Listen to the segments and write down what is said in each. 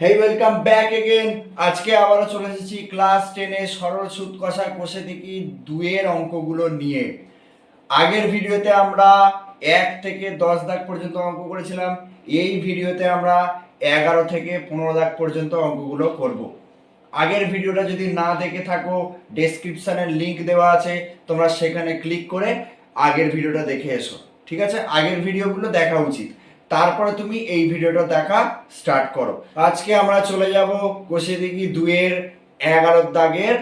হেই welcome back again. আজকে আবারও চলে এসেছি ক্লাস 10-এ সরল সুদ কষা কোষে থেকে 2-এর অঙ্কগুলো নিয়ে। আগের ভিডিওতে আমরা 1 থেকে 10 দাগ পর্যন্ত অঙ্ক করেছিলাম। এই ভিডিওতে আমরা 11 থেকে 15 দাগ পর্যন্ত অঙ্কগুলো করব। আগের ভিডিওটা যদি না দেখে থাকো, ডেসক্রিপশনের লিংক দেওয়া আছে, তোমরা সেখানে ক্লিক করে আগের ভিডিওটা দেখে এসো। ঠিক আছে, আগের ভিডিওগুলো দেখা উচিত, তারপরে তুমি এই ভিডিওটা দেখা স্টার্ট করো। আজকে আমরা চলে যাব কোষে দেখি 2-এর 11 দাগের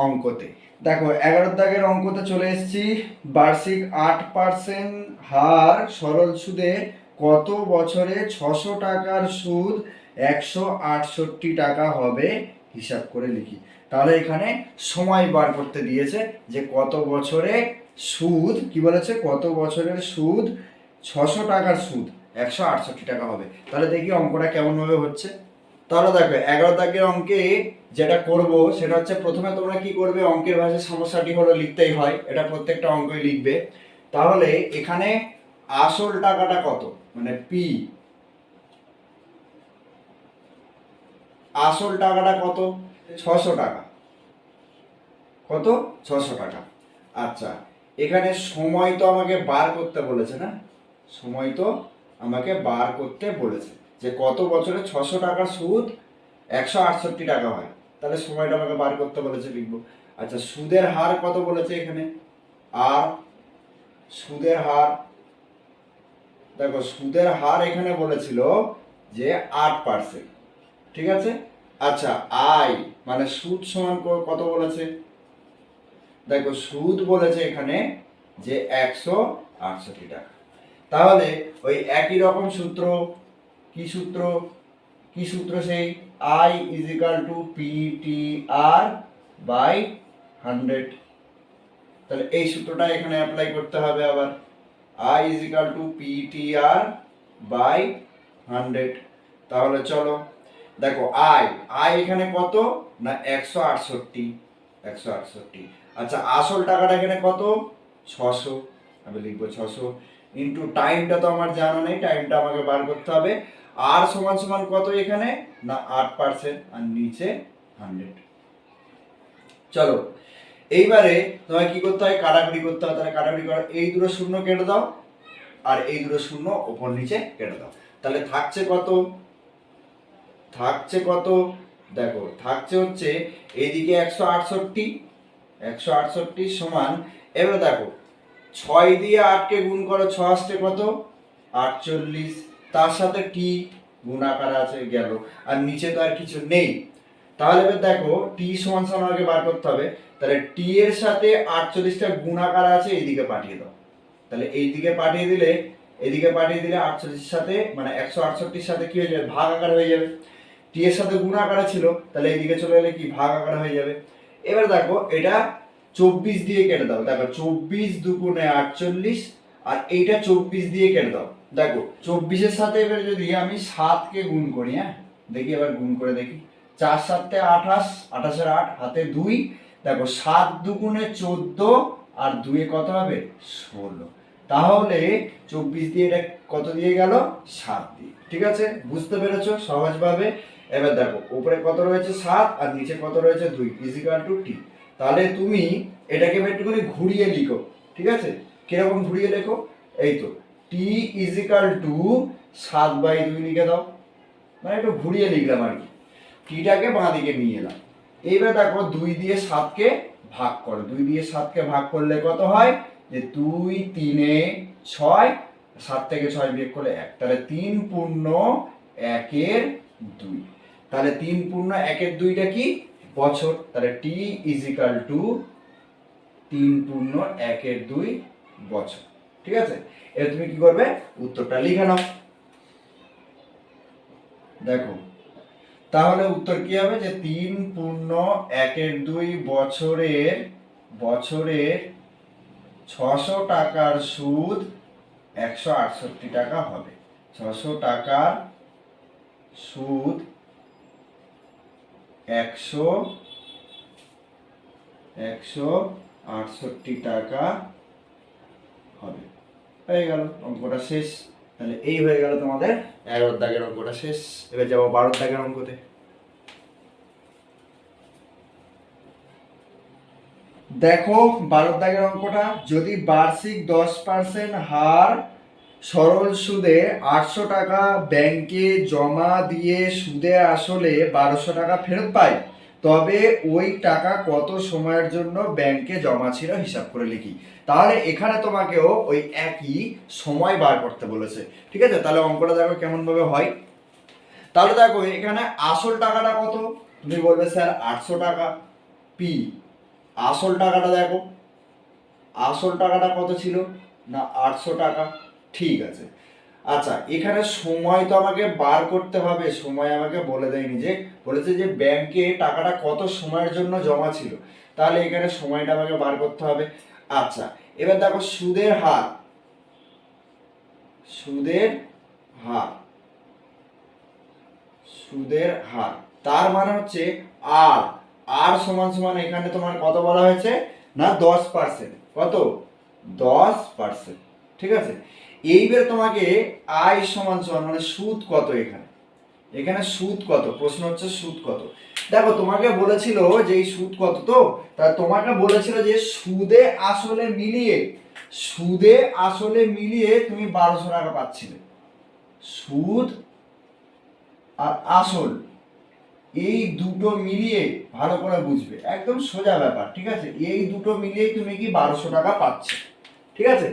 অঙ্কতে। দেখো 11 দাগের অঙ্কতে চলে এসেছি। বার্ষিক 8% হার সরল সুদে কত বছরে 600 টাকার সুদ 168 টাকা হবে হিসাব করে লিখি। তাহলে এখানে সময় বার করতে দিয়েছে যে কত বছরে সুদ, কি বলেছে, কত বছরের সুদ 600 টাকার সুদ 168 টাকা হবে। তাহলে দেখি অঙ্কটা কেমনভাবে হচ্ছে। তাহলে দেখো 11 দাগের অঙ্কে যেটা করব সেটা হচ্ছে, প্রথমে তোমরা কি করবে, অঙ্কের ভাষায় সমস্যাটি হলো লিখতেই হয়, এটা প্রত্যেকটা অঙ্কই লিখবে। তাহলে এখানে আসল টাকাটা কত, মানে পি, আসল টাকাটা কত, 600 টাকা। কত, 600 টাকা। আচ্ছা, এখানে সময় তো আমাকে বার করতে বলেছে না, সময় তো আমাকে বার করতে বলেছে যে কত বছরে 600 টাকার সুদ 168 টাকা হয়। তাহলে সময়টা আমাকে বার করতে বলেছে, লিখবো। আচ্ছা, সুদের হার কত বলেছে এখানে, আর সুদের হার, দেখো সুদের হার এখানে বলেছিল যে 8%। ঠিক আছে। আচ্ছা, আই মানে সুদ সমান কত বলেছে, দেখো সুদ বলেছে এখানে যে 168 টাকা। তাহলে ওই একই রকম সূত্র, কি সূত্র, কি সূত্র, সেই I is equal to P T R by 100। তাহলে এই সূত্রটা এখানে অ্যাপ্লাই করতে হবে আবার, I is equal to P T R by 100। তাহলে চলো দেখো আই, আই এখানে কত না 168। আচ্ছা, আসল টাকাটা এখানে কত, 600। আমি লিখবো 600 ইন্টু টাইমটা তো আমার জানা নেই, টাইমটা আমাকে বার করতে হবে। আর সমান সমান কত এখানে না 8%, আর নিচে 100। চলো এইবারে তোমায় কি করতে হয়, কাটাকুটি করতে হয়। তাহলে কাটাকুটি করো, এই দুটো শূন্য কেটে দাও আর এই দুটো শূন্য ওপর নিচে কেটে দাও। তাহলে থাকছে কত, থাকছে কত, দেখো থাকছে হচ্ছে এইদিকে 168 সমান, এবারে দেখো 6 দিয়ে 8কে গুণ করো, 6 আসছে কত 48, তার সাথে টি গুণাকার আছে গেল, আর নিচে তো আর কিছু নেই। তাহলে এবার দেখো টি সমান সমান আমাকে বার করতে হবে। তাহলে টি এর সাথে 48টা গুণাকার আছে, এইদিকে পাঠিয়ে দাও। তাহলে এইদিকে পাঠিয়ে দিলে, এদিকে পাঠিয়ে দিলে 48 সাথে মানে 168 সাথে কি হয়ে যাবে, ভাগ আকার হয়ে যাবে। টি এর সাথে গুণ আকারে ছিল, তাহলে এইদিকে চলে এলে কি ভাগ আকারে হয়ে যাবে। এবার দেখো এটা 24 দিয়ে কেটে দাও। দেখো 24 দুগুণে 48, আর এইটা 24 দিয়ে কেটে দাও। দেখো 24-এর সাথে এবার যদি আমি 7কে গুণ করি, হ্যাঁ দেখি এবার গুণ করে দেখি, 4 7 28, 28-এর 8 হাতে 2। দেখো 7 দুগুণে 14, আর 2 কত হবে 16। তাহলে 24 দিয়ে এটা কত দিয়ে গেল, 7 দিয়ে। ঠিক আছে, বুঝতে পেরেছো সহজভাবে। এবার দেখো উপরে কত রয়েছে 7, আর নিচে কত রয়েছে 2 ইজ ইকুয়াল টু টি। তাহলে তুমি এটাকে একটু করে ঘুরিয়ে লিখো। ঠিক আছে, কিরকম ঘুরিয়ে লেখো, এই তো টি ইজ ইকুয়াল টু 7/2 লিখে দাও। মানে একটু ঘুরিয়ে লিখলাম আর কি, টিটাকে বাঁ দিকে নিয়ে এলাম। এইবার দেখো 2 দিয়ে 7কে ভাগ করো, 2 দিয়ে 7কে ভাগ করলে কত হয়, যে 2 3 6, 7 থেকে 6 বিয়োগ করলে 1, তাহলে 3 পূর্ণ 1 2। তাহলে 3 পূর্ণ 1 2টা কি, বছর। তাহলে টি ইজ ইকাল টু 3 পূর্ণ 1 2 বছর। ঠিক আছে, এবার তুমি কি করবে, উত্তরটা লিখে নাও। দেখো তাহলে উত্তর কি হবে, যে 3 পূর্ণ 1 2 বছরের, বছরের 600 টাকার সুদ 168 টাকা হবে। 600 টাকার সুদ 168 টাকা হবে। হয়ে গেল, অঙ্কটা শেষ। তাহলে এই হয়ে গেল তোমাদের 11 দাগের অঙ্কটা শেষ। এবার যাবো 12 দাগের অঙ্কতে। দেখো 12 দাগের অঙ্কটা, যদি বার্ষিক 10% হার সরল সুদে 800 টাকা ব্যাংকে জমা দিয়ে সুদে আসলে 1200 টাকা ফেরত পায়, তবে ওই টাকা কত সময়ের জন্য ব্যাংকে জমা ছিল হিসাব করে লিখি। তাহলে এখানে তোমাকেও ওই একই সময় বার করতে বলেছে, ঠিক আছে। তাহলে অঙ্কটা দেখো কেমন ভাবে হয়। তাহলে দেখো এখানে আসল টাকাটা কত, তুমি বলবে স্যার 800 টাকা। পি আসল টাকাটা দেখো, আসল টাকাটা কত ছিল না 800 টাকা, ঠিক আছে। আচ্ছা এখানে সময় তো আমাকে বার করতে হবে, সময় আমাকে বলে দেয়নি, যে বলেছে যে ব্যাংকে টাকাটা কত সময়ের জন্য জমা ছিল, তাহলে এখানে সময়টা আমাকে বার করতে হবে। আচ্ছা এবার দেখো সুদের হার, সুদের হার, সুদের হার, তার মানে হচ্ছে আর আর সমান সমান এখানে তোমার কত বলা হয়েছে না 10%, কত 10%, ঠিক আছে। এইবার তোমাকে আই সমান সমান মানে সুদ কত, এখানে এখানে সুদ কত, প্রশ্ন হচ্ছে সুদ কত। দেখো তোমাকে বলেছিল যে এই সুদ কত, তো তা তোমাকে বলেছিল যে সুদে আসলে মিলিয়ে, সুদে আসলে মিলিয়ে তুমি 1200 টাকা পাচ্ছিলে। সুদ আর আসল এই দুটো মিলিয়ে, ভালো করে বুঝবে, একদম সোজা ব্যাপার, ঠিক আছে। এই দুটো মিলিয়ে তুমি কি 1200 টাকা পাচ্ছ, ঠিক আছে।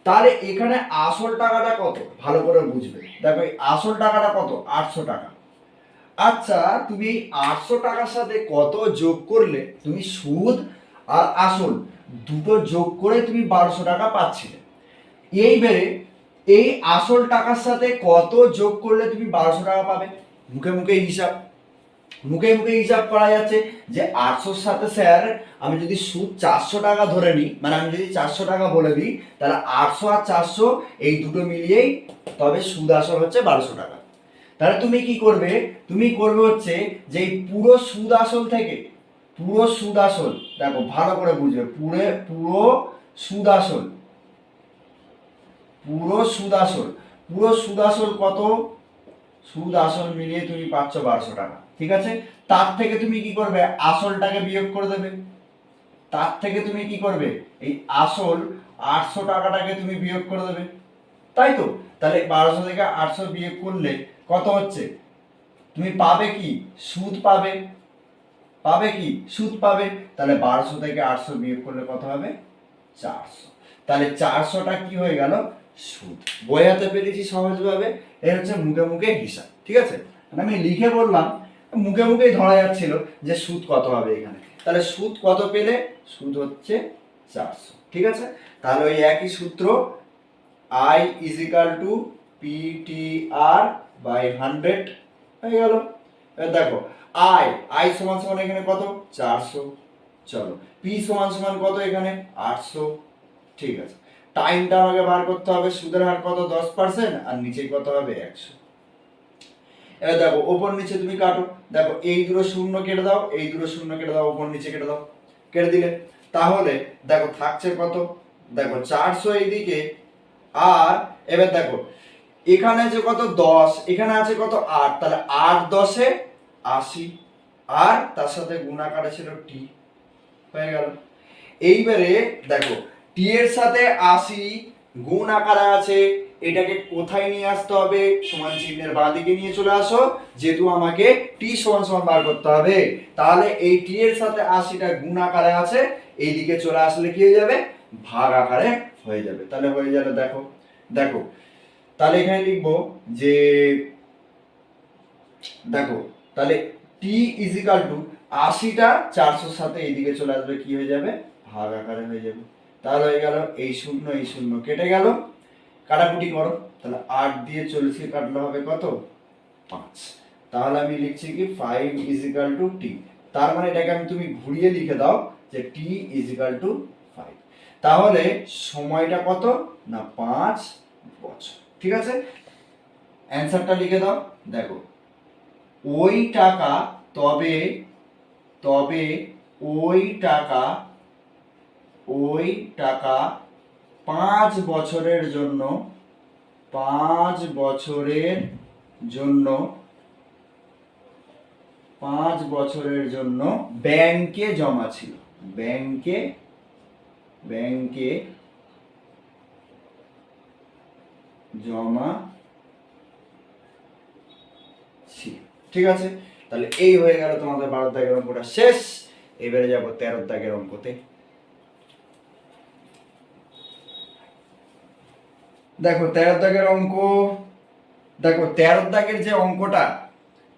তাহলে এখানে আসল টাকাটা কত ভালো করে বুঝবে, দেখো এই আসল টাকাটা কত 800 টাকা। আচ্ছা তুমি এই 800 টাকার সাথে কত যোগ করলে তুমি সুদ আর আসল দুটো যোগ করে তুমি 1200 টাকা পাচ্ছিলে। এইবারে এই আসল টাকার সাথে কত যোগ করলে তুমি 1200 টাকা পাবে, মুখে মুখে হিসাব, মুখে মুখে হিসাব করা যাচ্ছে যে 800-র সাথে স্যার আমি যদি সুদ 400 টাকা ধরে নিই, মানে আমি যদি 400 টাকা বলে দিই, তাহলে 800 আর 400 এই দুটো মিলিয়েই তবে সুদ আসল হচ্ছে 1200 টাকা। তাহলে তুমি কি করবে, তুমি করবে হচ্ছে যে এই পুরো সুদ আসল থেকে, পুরো সুদ আসল, দেখো ভালো করে বুঝবে, পুরো সুদ আসল, পুরো সুদ আসল, পুরো সুদ আসল কত, সুদ আসল মিলিয়ে তুমি পাচ্ছ 1200 টাকা, ঠিক আছে। তার থেকে তুমি কি করবে, আসলটাকে বিয়োগ করে দেবে, তার থেকে তুমি কি করবে এই আসল 800 টাকাটাকে তুমি বিয়োগ করে দেবে, তাই তো। তাহলে 1200 থেকে 800 বিয়োগ করলে কত হচ্ছে, তুমি পাবে কি সুদ পাবে, পাবে কি সুদ পাবে। তাহলে 1200 থেকে 800 বিয়োগ করলে কত হবে 400, তাহলে 400টা কি হয়ে গেল সুদ। বোঝাতে পেরেছি সহজভাবে, এর হচ্ছে মুখে মুখে হিসাব, ঠিক আছে। আমি লিখে বললাম, মুখে মুখেই ধরা যাচ্ছিল যে সুদ কত হবে এখানে। তাহলে সুদ কত পেলে, সুদ হচ্ছে 400, ঠিক আছে। তাহলে ওই একই সূত্র, I is equal to PTR by 100 হয়ে গেল। দেখো আই আই সমান সমান এখানে কত 400, চলো পি সমান সমান কত এখানে 800, ঠিক আছে। টাইমটা আমাকে বার করতে হবে, সুদের হার কত 10% আর নিচে কত হবে 100। এবার দেখো ওপর নিচে তুমি কাটো, দেখো এই দুটো শূন্য কেটে দাও, এই দুটো শূন্য কেটে দাও, ওপর নিচে কেটে দাও, কেটে দিলে তাহলে দেখো থাকছে কত, দেখো 400 এইদিকে, আর এবার দেখো এখানে আছে কত 10, এখানে আছে কত 8, তাহলে 8 10 80, আর তার সাথে গুণাকারে ছিল টি, হয়ে গেল। এইবারে দেখো টি এর সাথে 80 গুণ আকারে আছে, এটাকে কোথায় নিয়ে আসতে হবে, সমান চিহ্নের বাঁ দিকে নিয়ে চলে আসো, যেহেতু আমাকে টি সমান সমান বার করতে হবে। তাহলে এই টি এর সাথে 80টা গুণ আকারে আছে, এই দিকে চলে আসলে কি হয়ে যাবে ভাগ আকারে হয়ে যাবে। তাহলে হয়ে যাবে দেখো, দেখো তাহলে এখানে লিখবো যে দেখো তাহলে টি ইজ ইকাল টু 80টা 400-র সাথে এইদিকে চলে আসবে, কি হয়ে যাবে ভাগ আকারে হয়ে যাবে। তাহলে হয়ে গেল এই শূন্য কেটে গেল, কাটাকুটি করো, তাহলে 8 দিয়ে 40 কাটলে হবে কত 5। তাহলে আমি লিখছি কি 5 ইজ ইকাল টু টি, তার মানে এটাকে আমি তুমি ঘুরিয়ে লিখে দাও যে টি ইজ ইকাল টু 5। তাহলে সময়টা কত না 5 বছর, ঠিক আছে। অ্যানসারটা লিখে দাও, দেখো ওই টাকা তবে তবে ওই টাকা 5 বছরের জন্য 5 বছরের জন্য 5 বছরের জন্য ব্যাংকে জমা ছিল, ব্যাংকে জমা ছিল। ঠিক আছে, তাহলে এই হয়ে গেল তোমাদের 12 দাগের অঙ্কটা শেষ। এবারে যাব 13 দাগের অঙ্কতে। দেখো 13 দাগের অঙ্ক, দেখো 13 দাগের যে অঙ্কটা,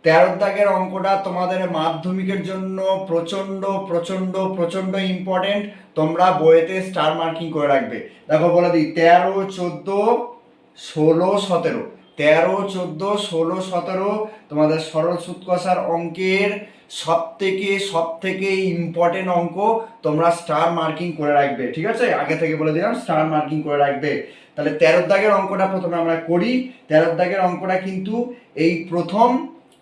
13 দাগের অঙ্কটা তোমাদের মাধ্যমিকের জন্য প্রচন্ড প্রচন্ড প্রচন্ড ইম্পর্টেন্ট। তোমরা বইতে স্টার মার্কিং করে রাখবে। দেখো বলে দিই 13, 14, 16, 17, 13, 14, 16, 17 তোমাদের সরল সুদ কষার অঙ্কের সব থেকে ইম্পর্টেন্ট অঙ্ক। তোমরা স্টার মার্কিং করে রাখবে, ঠিক আছে? আগে থেকে বলে দিলাম স্টার মার্কিং করে রাখবে। তাহলে 13 দাগের অঙ্কটা প্রথমে আমরা করি। 13 দাগের অঙ্কটা কিন্তু এই প্রথম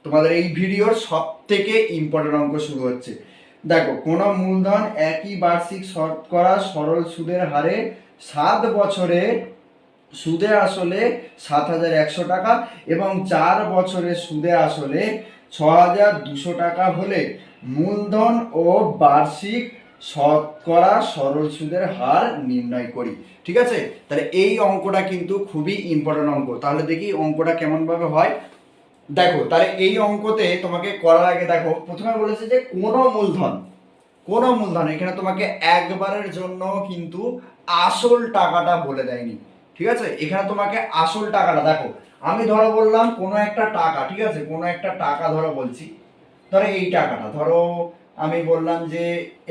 তোমাদের এই ভিডিওর সব থেকে ইম্পর্টেন্ট অঙ্ক শুরু হচ্ছে। দেখো, কোন মূলধন একই বার্ষিক শতকরা সরল সুদের হারে 7 বছরে সুদে আসলে 7,100 টাকা এবং 4 বছরে সুদে আসলে 6,200 টাকা হলে মূলধন ও বার্ষিক শতকরা সরল সুদের হার নির্ণয় করি। ঠিক আছে, তাহলে এই অঙ্কটা কিন্তু খুবই ইম্পর্টেন্ট অঙ্ক। তাহলে দেখি অঙ্কটা কেমন ভাবে হয়। দেখো, তাহলে এই অঙ্কতে তোমাকে করার আগে দেখো প্রথমে বলেছে যে কোন মূলধন, এখানে তোমাকে একবারের জন্য কিন্তু আসল টাকাটা বলে দেয়নি। ঠিক আছে, এখানে তোমাকে আসল টাকাটা দেখো, আমি ধরো বললাম কোনো একটা টাকা, ঠিক আছে, কোনো একটা টাকা ধরো বলছি, ধরো এই টাকাটা ধরো আমি বললাম যে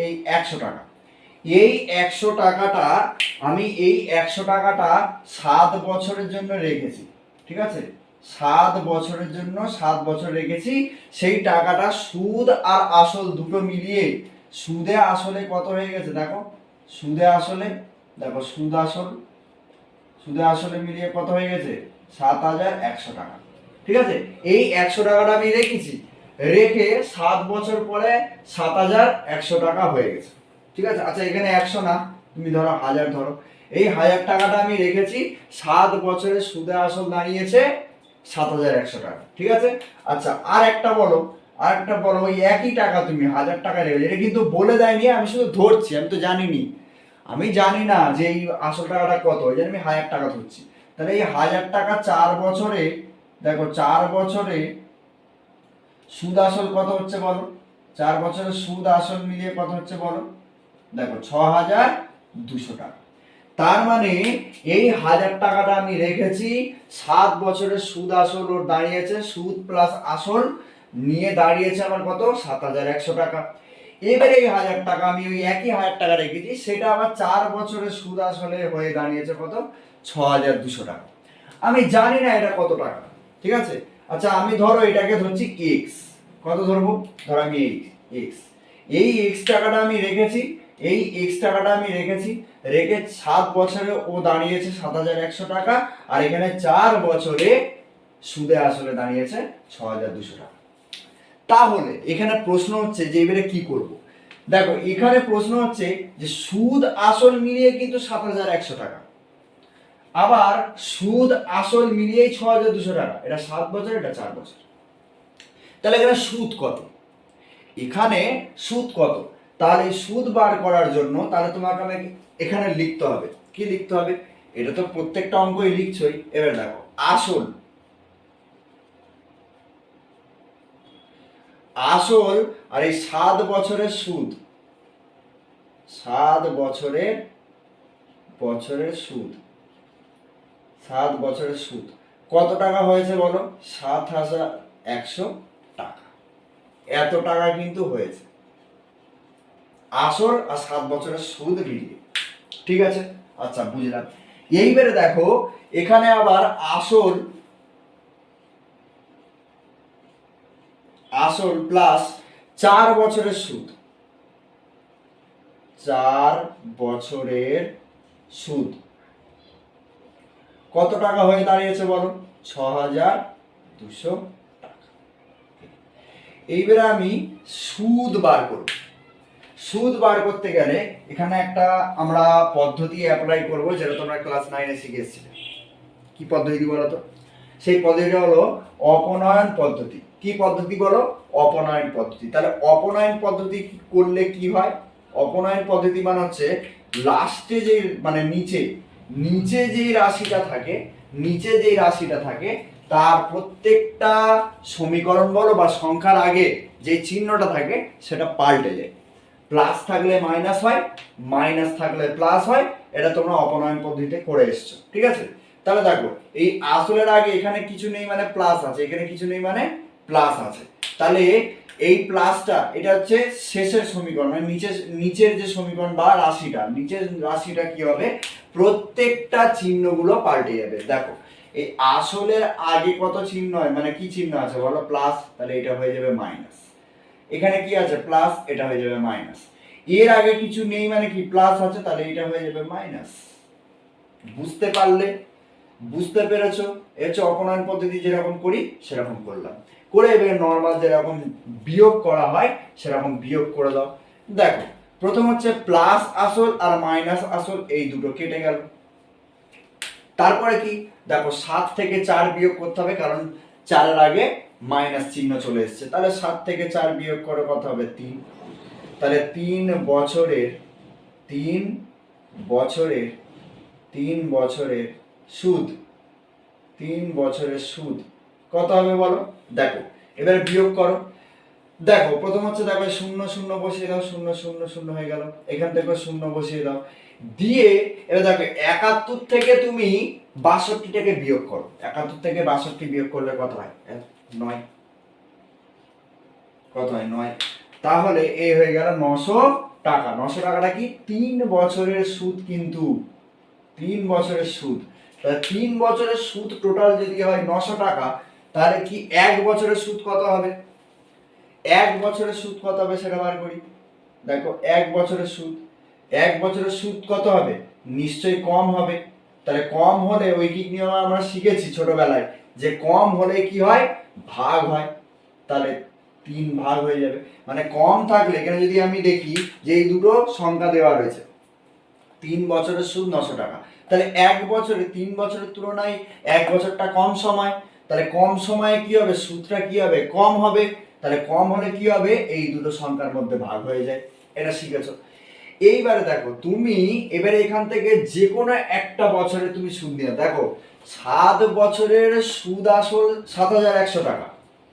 এই 100 টাকা। এই 100 টাকাটা আমি 7 বছরের জন্য রেখেছি। ঠিক আছে, 7 বছরের জন্য 7 বছর রেখেছি। সেই টাকাটা সুদ আর আসল দুটো মিলিয়ে সুদে আসলে কত হয়ে গেছে দেখো, সুদে আসলে দেখো সুদে আসলে মিলিয়ে কত হয়ে গেছে 7,100 টাকা। ঠিক আছে, এই 100 টাকাটা আমি রেখেছি, রেখে 7 বছর পরে 7,100 টাকা হয়ে গেছে। ঠিক আছে, আচ্ছা এখানে 100 না, তুমি ধরো 1000 ধরো। এই 1000 টাকাটা আমি রেখেছি, 7 বছরে সুদে আসল দাঁড়িয়েছে 7,100 টাকা। ঠিক আছে, আচ্ছা আর একটা বলো ওই একই টাকা তুমি 1000 টাকা রেখেছো, এটা কিন্তু বলে দেয়নি, আমি শুধু ধরছি, আমি তো আমি জানি না যে এই আসল টাকাটা কত, ওই জন্য আমি 1000 টাকা ধরছি। তাহলে এই 1000 টাকা 4 বছরে, দেখো 4 বছরে সুদ আসল কত হচ্ছে বলো, 4 বছরের সুদ আসল মিলিয়ে কত হচ্ছে বলো, দেখো 6,200 টাকা। তার মানে এই 1000 টাকাটা আমি রেখেছি, 7 বছরের সুদ আসল ওর দাঁড়িয়েছে, সুদ প্লাস আসল নিয়ে দাঁড়িয়েছে আমার কত 7,100 টাকা। এবারে এই 1000 টাকা আমি ওই একই 1000 টাকা রেখেছি, সেটা আবার 4 বছরের সুদ আসলে হয়ে দাঁড়িয়েছে কত 6,200 টাকা। আমি জানি না এটা কত টাকা। ঠিক আছে, আচ্ছা আমি ধরো এটাকে ধরছি এক্স, কত ধরবো, ধরো আমি এক্স, এই এক্স টাকাটা আমি রেখেছি, রেখে 7 বছরে ও দাঁড়িয়েছে 7,100 টাকা, আর এখানে 4 বছরে সুদে আসলে দাঁড়িয়েছে 6,200 টাকা। তাহলে এখানে প্রশ্ন হচ্ছে যে এবারে কি করব। দেখো এখানে প্রশ্ন হচ্ছে যে সুদ আসল মিলিয়ে কিন্তু 7,100 টাকা, আবার সুদ আসল মিলিয়েই 6,200 টাকা, এটা 7 বছর, এটা 4 বছর। তাহলে এখানে সুদ কত, তাহলে সুদ বার করার জন্য তাহলে তোমাকে আমি এখানে লিখতে হবে, কি লিখতে হবে, এটা তো প্রত্যেকটা অঙ্কই লিখছই। এবার দেখো আসল আর এই 7 বছরের সুদ, 7 বছরের সুদ, 7 বছরের সুদ কত টাকা হয়েছে বলো, 7,100 টাকা। এত টাকা কিন্তু হয়েছে আসল আর 7 বছরের সুদ মিলিয়ে। ঠিক আছে, আচ্ছা বুঝলাম। এইবারে দেখো এখানে আবার আসল প্লাস 4 বছরের সুদ, 4 বছরের সুদ কত টাকা হয়ে দাঁড়িয়েছে বলো, 6,200 টাকা। এইবারে আমি সুদ বার করব। সুদ বার করতে গেলে এখানে একটা আমরা পদ্ধতি অ্যাপ্লাই করব, যেটা তোমরা ক্লাস 9 এ শিখে এসেছিলে। কি কি পদ্ধতি বলো তো? সেই পদ্ধতিটা হলো অপনয়ন পদ্ধতি। কি পদ্ধতি বলো? অপনয়ন পদ্ধতি। তাহলে অপনয়ন পদ্ধতি করলে কি হয়? অপনয়ন পদ্ধতি মানে হচ্ছে লাস্টে যে মানে নিচে যে রাশিটা থাকে তার প্রত্যেকটা সমীকরণ বলো বা সংখ্যার আগে যে চিহ্নটা থাকে সেটা পাল্টে যায়। প্লাস থাকলে মাইনাস হয়, মাইনাস থাকলে প্লাস হয়। এটা তোমরা অপনয়ন পদ্ধতিতে করে এসছো, ঠিক আছে? তাহলে দেখো এই আসলের আগে এখানে কিছু নেই মানে প্লাস আছে, এখানে কিছু নেই মানে প্লাস আছে। তাহলে এই প্লাসটা এটা হচ্ছে শেষের সমীকরণ, মানে নিচের যে সমীকরণ বা নিচের রাশিটা কি হবে? প্রত্যেকটা চিহ্নগুলো পাল্টে যাবে। দেখো এই আসলের আগে কত চিহ্ন হয়, মানে কি চিহ্ন আছে বলো? প্লাস, তাহলে এটা হয়ে যাবে মাইনাস। এখানে কি আছে? প্লাস, এটা হয়ে যাবে মাইনাস। এর আগে কিছু নেই মানে কি? প্লাস আছে, তাহলে এটা হয়ে যাবে মাইনাস। বুঝতে পারলে? বুঝতে পেরেছো? এর হচ্ছে অপনয়ন পদ্ধতি যেরকম করি সেরকম করলাম, করে এবার নর্মাল যেরকম বিয়োগ করা হয় সেরকম বিয়োগ করে দাও। দেখো প্রথম হচ্ছে প্লাস আসল আর মাইনাস আসল, এই দুটো কেটে গেল। তারপরে কি? দেখো 7 থেকে 4 বিয়োগ করতে হবে, কারণ 4 এর আগে মাইনাস চিহ্ন চলে এসেছে। তাহলে 7 থেকে 4 বিয়োগ করে কত হবে? 3। তাহলে 3 বছরের সুদ, 3 বছরের সুদ কত হবে বলো? দেখো এবার বিয়োগ করো। দেখো প্রথম হচ্ছে দেখো 0 0 বসিয়ে দাও, 0 0 0 হয়ে গেল। এখান থেকে 0 বসিয়ে দাও, দিয়ে এবার দেখো 71 থেকে তুমি 62টাকে বিয়োগ করো। 71 থেকে 62 বিয়োগ করলে কত হয়? 9। কত হয়? 9। তাহলে এই হয়ে গেল 900 টাকা। 900 টাকাটা কি? 3 বছরের সুদ, কিন্তু 3 বছরের সুদ। তাহলে 3 বছরের সুদ টোটাল যদি হয় 900 টাকা, তাহলে কি 1 বছরের সুদ কত হবে? 1 বছরের সুদ কত হবে সেটা বার করি। দেখো 1 বছরের সুদ কত হবে? নিশ্চয়ই কম হবে। তাহলে কম হলে ঐকিক নিয়ম আমরা শিখেছি ছোটবেলায় যে কম হলে কি হয়? ভাগ হয়। তাহলে 3 ভাগ হয়ে যাবে, মানে কম থাকলে এখানে যদি আমি দেখি যে এই দুটো সংখ্যা দেওয়া রয়েছে, 3 বছরের সুদ 900 টাকা, তাহলে 1 বছরে 3 বছরের তুলনায় 1 বছরটা কম সময়, তাহলে কম সময়ে কি হবে? সুদটা কি হবে? কম হবে। তাহলে কম হলে কি হবে? এই দুটো সংখ্যার মধ্যে ভাগ হয়ে যায়। এটা শিখেছো। এইবারে দেখো তুমি এবারে এখান থেকে যে কোনো একটা বছরে তুমি সুদ নিয়ে দেখো 7 বছরের সুদ আসল 7100 টাকা,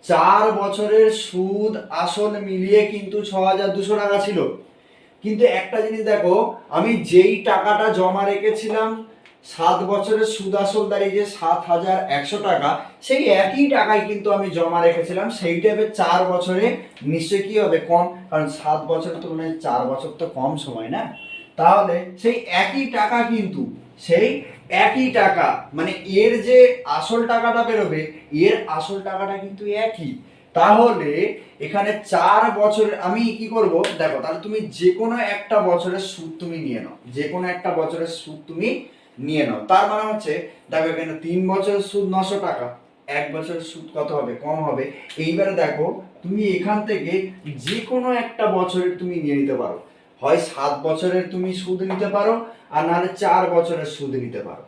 4 বছরের সুদ আসল মিলিয়ে কিন্তু 6200 টাকা ছিল। কিন্তু একটা জিনিস দেখো, আমি যেই টাকাটা জমা রেখেছিলাম 7 বছরের সুদ আসল দাঁড়িয়ে 7100 টাকা, সেই একই টাকায় কিন্তু আমি জমা রেখেছিলাম, সেইটা 4 বছরে নিশ্চয়ই কি হবে? কম, কারণ 7 বছরের তুলনায় 4 বছর তো কম সময় না। তাহলে সেই একই টাকা কিন্তু মানে এর যে আসল টাকাটা বেরোবে, এর আসল টাকাটা কিন্তু একই। তাহলে এখানে 4 বছরের আমি কি করব? দেখো তাহলে তুমি যে কোনো একটা বছরের সুদ তুমি নিয়ে নাও, তার মানে হচ্ছে দেখো এখানে 3 বছরের সুদ 900 টাকা, 1 বছরের সুদ কত হবে? কম হবে। এইবারে দেখো তুমি এখান থেকে যে কোনো একটা বছরের তুমি নিয়ে নিতে পারো, হয় 7 বছরের তুমি সুদ নিতে পারো, আর নাহলে 4 বছরের সুদ নিতে পারো,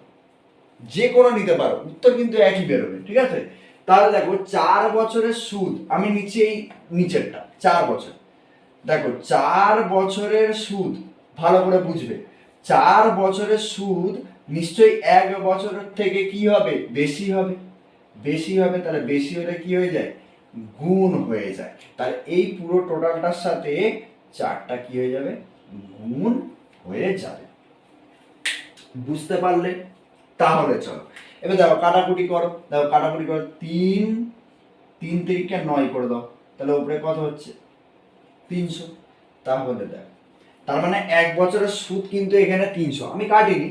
যে কোনো নিতে পারো, উত্তর কিন্তু একই বেরোবে, ঠিক আছে? তাহলে দেখো 4 বছরের সুদ আমি নিচ্ছি এই নিচেরটা, 4 বছর। দেখো 4 বছরের সুদ ভালো করে বুঝবে, 4 বছরের সুদ নিশ্চয়ই 1 বছরের থেকে কি হবে? বেশি হবে। তাহলে বেশি হলে কি হয়ে যায়? গুণ হয়ে যায়। তাহলে এই পুরো টোটালটার সাথে 4টা কি হয়ে যাবে? গুণ হয়ে যাবে। বুঝতে পারলে? তাহলে চলো এবার দেখো কাটাকুটি করো। 3 3 9 করে দাও, তাহলে উপরে কত হচ্ছে? 300। তাহলে দেখো তার মানে 1 বছরের সুদ কিন্তু এখানে 300, আমি কাটিনি,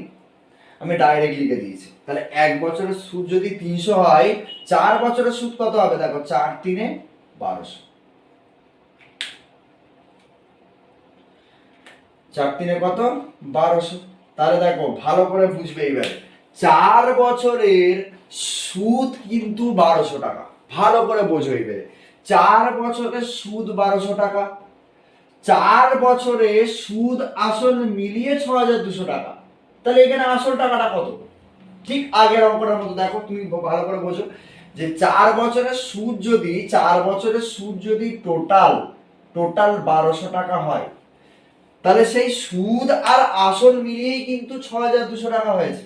আমি ডাইরেক্ট লিখে দিয়েছি। তাহলে 1 বছরের সুদ যদি 300 হয়, 4 বছরের সুদ কত হবে? দেখো 4 3 1200, 4 3 কত? 1200। তাহলে দেখো ভালো করে বুঝবে এইবারে, 4 বছরের সুদ কিন্তু 1200 টাকা। ভালো করে বোঝো এবারে, 4 বছরের সুদ 1200 টাকা, 4 বছরে সুদ আসল মিলিয়ে 6200 টাকা। তাহলে এখানে আসল টাকাটা কত? ঠিক আগের অঙ্কটার মতো দেখো, তুমি ভালো করে বোঝো যে 4 বছরের সুদ যদি টোটাল 1200 টাকা হয়, তাহলে সেই সুদ আর আসল মিলিয়েই কিন্তু 6200 টাকা হয়েছে।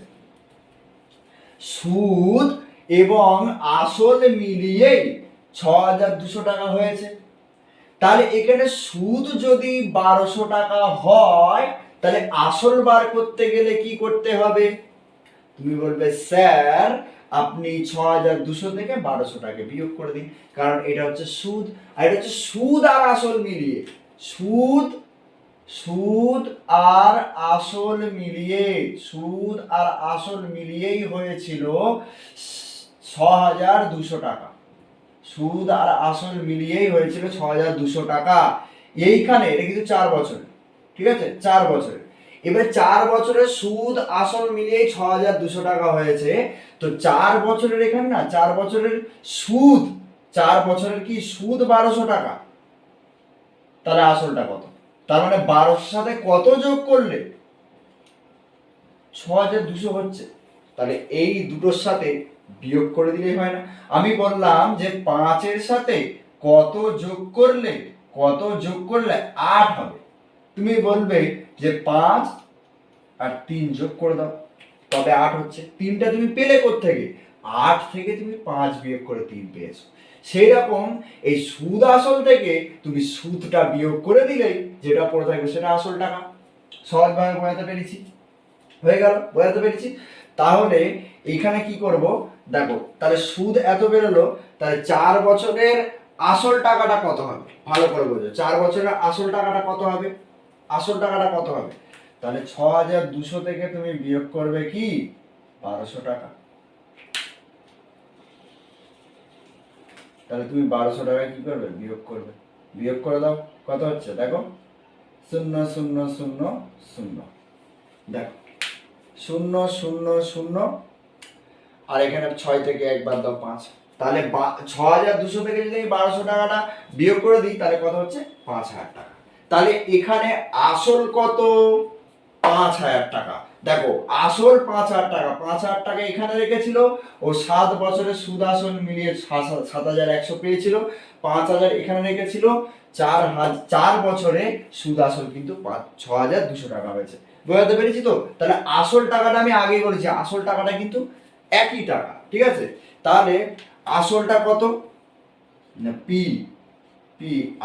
সুদ এবং আসল মিলিয়েই 6200 টাকা হয়েছে। তাহলে এখানে সুদ যদি 1200 টাকা হয়, তাহলে আসল বার করতে গেলে কি করতে হবে? তুমি বলবে স্যার আপনি 6200 থেকে 1200 টাকা বিয়োগ করে দিন, কারণ এটা হচ্ছে সুদ, আর এটা হচ্ছে সুদ আর আসল মিলিয়ে। সুদ সুদ আর আসল মিলিয়ে, সুদ আর আসল মিলিয়েই হয়েছিল 6200 টাকা। সুদ আর আসল মিলিয়েই হয়েছিল 6200 টাকা। এইখানে এটা কিন্তু 4 বছর, ঠিক আছে, 4 বছর। এবার 4 বছরের সুদ আসল মিলিয়েই 6200 টাকা হয়েছে। তো 4 বছরের এখানে না, 4 বছরের সুদ, 4 বছরের কি সুদ 1200 টাকা, তাহলে আসলটা কত? তার মানে 1200 সাথে কত যোগ করলে 6200 হচ্ছে। তাহলে এই দুটোর সাথে বিয়োগ করে দিলেই হয় না? আমি বললাম যে 5 এর সাথে কত যোগ করলে 8 হবে। তুমি বলবে যে 5 আর 3 যোগ করে দাও, তবে 8 হচ্ছে। 3টা তুমি পেলে কোত্থেকে? 8 থেকে তুমি 5 বিয়োগ করে 3 পেয়েছো। সেই রকম এই সুদ আসল থেকে তুমি সুদটা বিয়োগ করে দিলেই যেটা পড়ে থাকবে সেটা আসল টাকা। সহজভাবে বোঝাতে পেরেছি? হয়ে গেল, বোঝাতে পেরেছি? তাহলে এখানে কি করব দেখো, তাহলে সুদ এত বেরোলো, তাহলে 4 বছরের আসল টাকাটা কত হবে? ভালো করে বোঝো, 4 বছরের আসল টাকাটা কত হবে? আসল টাকাটা কত হবে? তাহলে 6200 থেকে তুমি বিয়োগ করবে কি 1200 টাকা। তাহলে তুমি 1200 টাকা কি করবে? বিয়োগ করবে। বিয়োগ করে দাও, কত হচ্ছে দেখো, 0 0 0 0। দেখো 0 0 0, আর এখানে 6 থেকে 1 বাদ দাও 5। তাহলে 6200 থেকে যদি 1200 টাকাটা বিয়োগ করে দিই, তাহলে কত হচ্ছে? 5000 টাকা। তাহলে এখানে আসল কত? 5000 টাকা। দেখো আসল 5000 টাকা, 5000 টাকা এখানে রেখেছিল, ও 7 বছরের সুদ আসল মিলিয়ে 7100 পেয়েছিল, 5000 এখানে রেখেছিল, 4 বছরে সুদ আসল কিন্তু 6200 টাকা হয়েছে। বুঝতে পেরেছি তো? তাহলে আসল টাকাটা আমি আগেই বলেছি, আসল টাকাটা কিন্তু একই টাকা, ঠিক আছে? তাহলে আসলটা কত? না পি,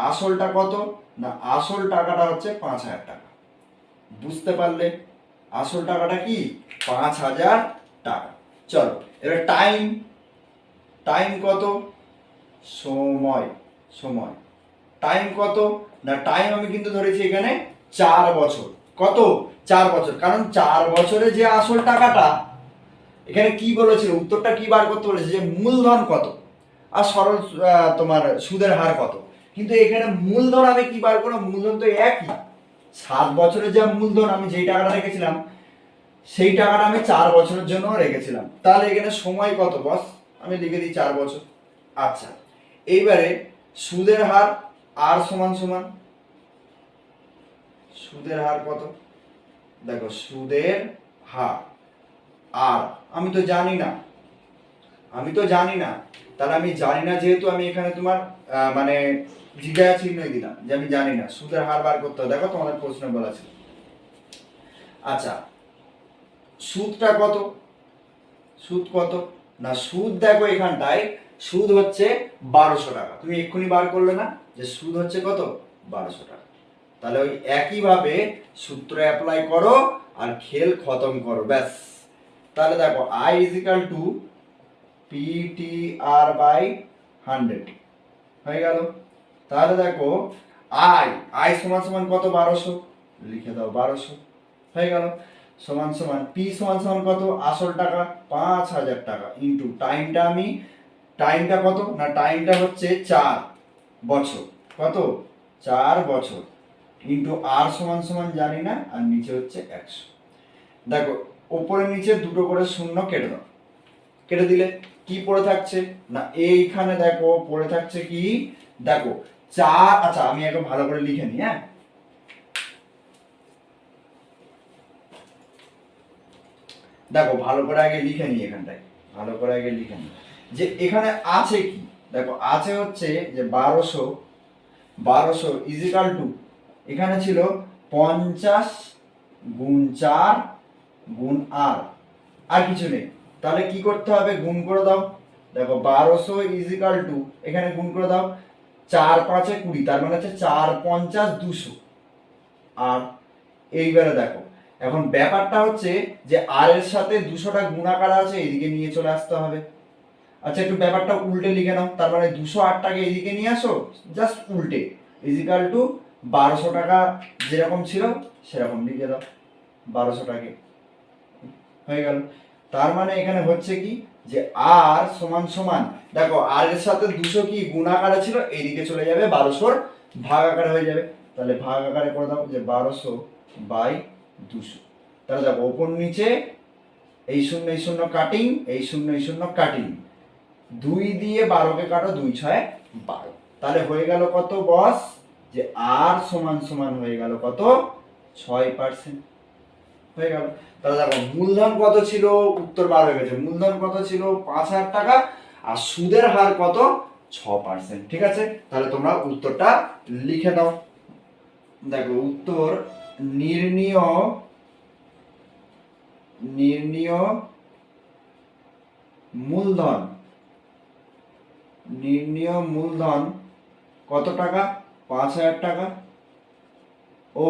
আসলটা কত? না আসল টাকাটা হচ্ছে 5000 টাকা। বুঝতে পারলে? আসল টাকাটা কি 5000 টাকা। চলো এবার টাইম কত? সময় টাইম কত? না টাইম আমি কিন্তু ধরেছি এখানে 4 বছর। কত? 4 বছর, কারণ 4 বছরে যে আসল টাকাটা, এখানে কি বলেছিল, উত্তরটা কি বার করতে বলেছে যে মূলধন কত আর সরল তোমার সুদের হার কত। কিন্তু এখানে মূলধন আমি কি বার করব? মূলধন তো একই। 7 বছরের যে মূলধন আমি যেই টাকাটা রেখেছিলাম, সেই টাকাটা আমি 4 বছরের জন্য রেখেছিলাম। তাহলে এখানে সময় কত বস? আমি লিখে দিই 4 বছর। আচ্ছা, এইবারে সুদের হার আর সমান সমান, সুদের হার কত? দেখো সুদের হার আর আমি তো জানি না, তাহলে আমি জানি না যেহেতু আমি এখানে তোমার মানে জিজ্ঞাসা চিহ্নই দিলাম যে আমি জানি না। সুদের হার বার করতে হবে, দেখো তোমাদের প্রশ্ন বলা ছিল। আচ্ছা সুদটা কত? সুদ কত? না সুদ দেখো এখানটায় সুদ হচ্ছে 1200 টাকা। তুমি এক্ষুনি বার করলে না যে সুদ হচ্ছে কত? 1200 টাকা। তাহলে ওই একইভাবে সূত্র অ্যাপ্লাই করো আর খেল খতম করো, ব্যাস। তাহলে দেখো I is equal to PTR by 100 হয়ে গেল। তাহলে দেখো I সমান সমান কত? 1200, লিখে দাও 1200 হয়ে গেল। সমান সমান P সমান সমান কত? আসল টাকা 5000 টাকা ইন্টু টাইমটা কত? না টাইমটা হচ্ছে 4 বছর। কত? 4 বছর ইন্টু আর সমান সমান জানি না, আর নিচে হচ্ছে 100। দেখো উপরে নিচে দুটো করে শূন্য কেটে দাও, কেটে দিলে কি পড়ে থাকছে? না এইখানে দেখো পড়ে থাকছে কি? দেখো 4। আচ্ছা আমি একটু ভালো করে লিখে নিই, হ্যাঁ। দেখো ভালো করে আগে লিখে নিই, এখানটায় ভালো করে আগে লিখে নিই যে এখানে আছে কি। দেখো আছে হচ্ছে যে 1200 ইজিক্যাল টু, এখানে ছিল 50 গুণ 4 গুণ আর কিছু নেই। তাহলে কি করতে হবে, গুণ করে দাও। দেখো 1200 ইজিক্যাল টু, এখানে গুণ করে দাও 4 5 20, তার মানে হচ্ছে 4 50 200। আর এইবারে দেখো এখন ব্যাপারটা হচ্ছে যে আর এর সাথে 200টা গুণাকার আছে, এদিকে নিয়ে চলে আসতে হবে। আচ্ছা একটু ব্যাপারটা উল্টে লিখে নাও, তার মানে 208টাকে এদিকে নিয়ে আসো, জাস্ট উল্টে, ইজিক্যাল টু 1200 টাকা যেরকম ছিল সেরকম লিখে দাও, 1200টাকে হয়ে গেল। তার মানে এখানে হচ্ছে কি যে আর সমান সমান, দেখো আর এর সাথে 200 কি গুণাকারে ছিল, এইদিকে চলে যাবে 1200 ভাগ আকারে হয়ে যাবে। তাহলে ভাগ আকারে করে দাও যে 1200 বাই 200। তাহলে দেখো ওপর নিচে এই শূন্য কাটিং, এই শূন্য কাটিং, 2 দিয়ে 12কে কাটো, 2 6 12। তাহলে হয়ে গেল কত বস, যে আর সমান সমান হয়ে গেল কত, 6%। হয়ে গেল। তাহলে দেখো মূলধন কত ছিল, উত্তর বার হয়ে গেছে। মূলধন কত ছিল 5000 টাকা, আর সুদের হার কত 6%। ঠিক আছে, তাহলে তোমরা উত্তরটা লিখে দাও। দেখো উত্তর নির্ণীয় মূলধন কত টাকা, 5000 টাকা, ও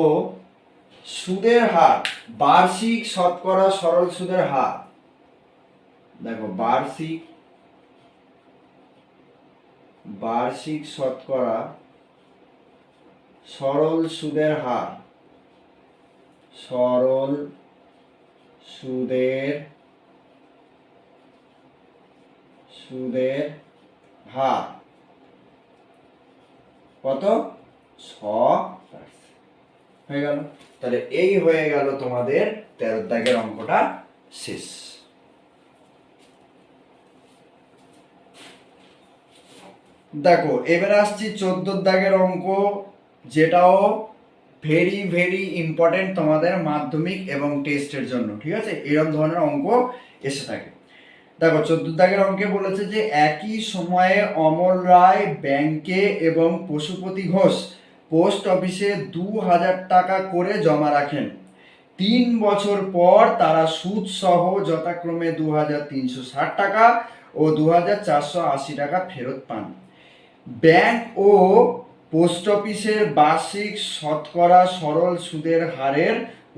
সুদের হার বার্ষিক শতকরা সরল সুদের হার। দেখো বার্ষিক শতকরা সরল সুদের হার, সরল সুদের হার কত, 6%। হয়ে গেল। তাহলে এই হয়ে গেল তোমাদের 13 দাগের অঙ্কটা শেষ। দেখো এবারে আসছি 14 দাগের অঙ্ক, যেটাও ভেরি ভেরি ইম্পর্টেন্ট তোমাদের মাধ্যমিক এবং টেস্টের জন্য। ঠিক আছে, এরকম ধরনের অঙ্ক এসে থাকে। দেখো 14 দাগের অঙ্কে বলেছে যে একই সময়ে অমল রায় ব্যাংকে এবং পশুপতি ঘোষ পোস্ট অফিসে 2000 টাকা করে জমা রাখেন। 3 বছর পর তারা সুদ সহ যথাক্রমে 2360 টাকা ও 2480 টাকা ফেরত পান। ব্যাংক ও পোস্ট অফিসের বার্ষিক শতকরা সরল সুদের হারের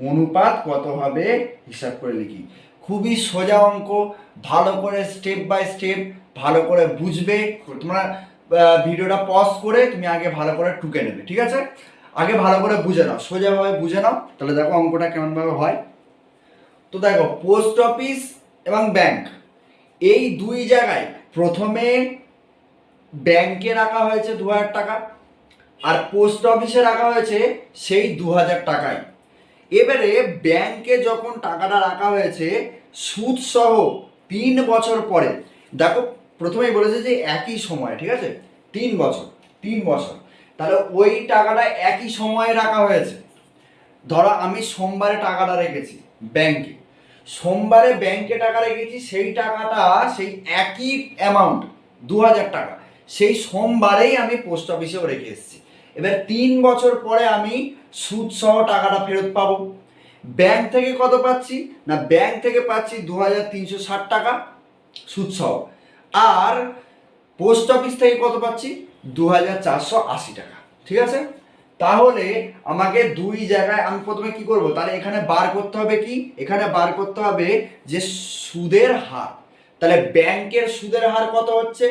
অনুপাত কত হবে, হিসাব করে লিখি। খুবই সোজা অঙ্ক, ভালো করে স্টেপ বাই স্টেপ ভালো করে বুঝবে। তোমরা ভিডিওটা পজ করে তুমি আগে ভালো করে টুকে নেবে। ঠিক আছে, আগে ভালো করে বুঝে নাও, সোজাভাবে বুঝে নাও, তাহলে দেখো অঙ্কটা কেমনভাবে হয়। তো দেখো পোস্ট অফিস এবং ব্যাংক, এই দুই জায়গায় প্রথমে ব্যাংকে রাখা হয়েছে 2000 টাকা, আর পোস্ট অফিসে রাখা হয়েছে সেই 2000 টাকায়। এবারে ব্যাংকে যখন টাকাটা রাখা হয়েছে সুদ সহ 3 বছর পরে, দেখো প্রথমেই বলেছে যে একই সময়, ঠিক আছে, 3 বছর, তাহলে ওই টাকাটা একই সময়ে রাখা হয়েছে। ধরো আমি সোমবারে টাকাটা রেখেছি ব্যাংকে, সোমবারে ব্যাংকে টাকা রেখেছি, সেই টাকাটা সেই একই অ্যামাউন্ট 2000 টাকা সেই সোমবারেই আমি পোস্ট অফিসেও রেখে এসেছি। এবার 3 বছর পরে আমি সুদ সহ টাকাটা ফেরত পাবো। ব্যাংক থেকে কত পাচ্ছি না, ব্যাংক থেকে পাচ্ছি 2360 টাকা সুদ সহ, আর পোস্ট অফিস থেকে কত পাচ্ছি 2480 টাকা। ঠিক আছে, তাহলে আমাকে দুই জায়গায় আমি প্রথমে কি করব, তাহলে এখানে বার করতে হবে কি, এখানে বার করতে হবে যে সুদের হার। তাহলে ব্যাংকের সুদের হার কত হচ্ছে,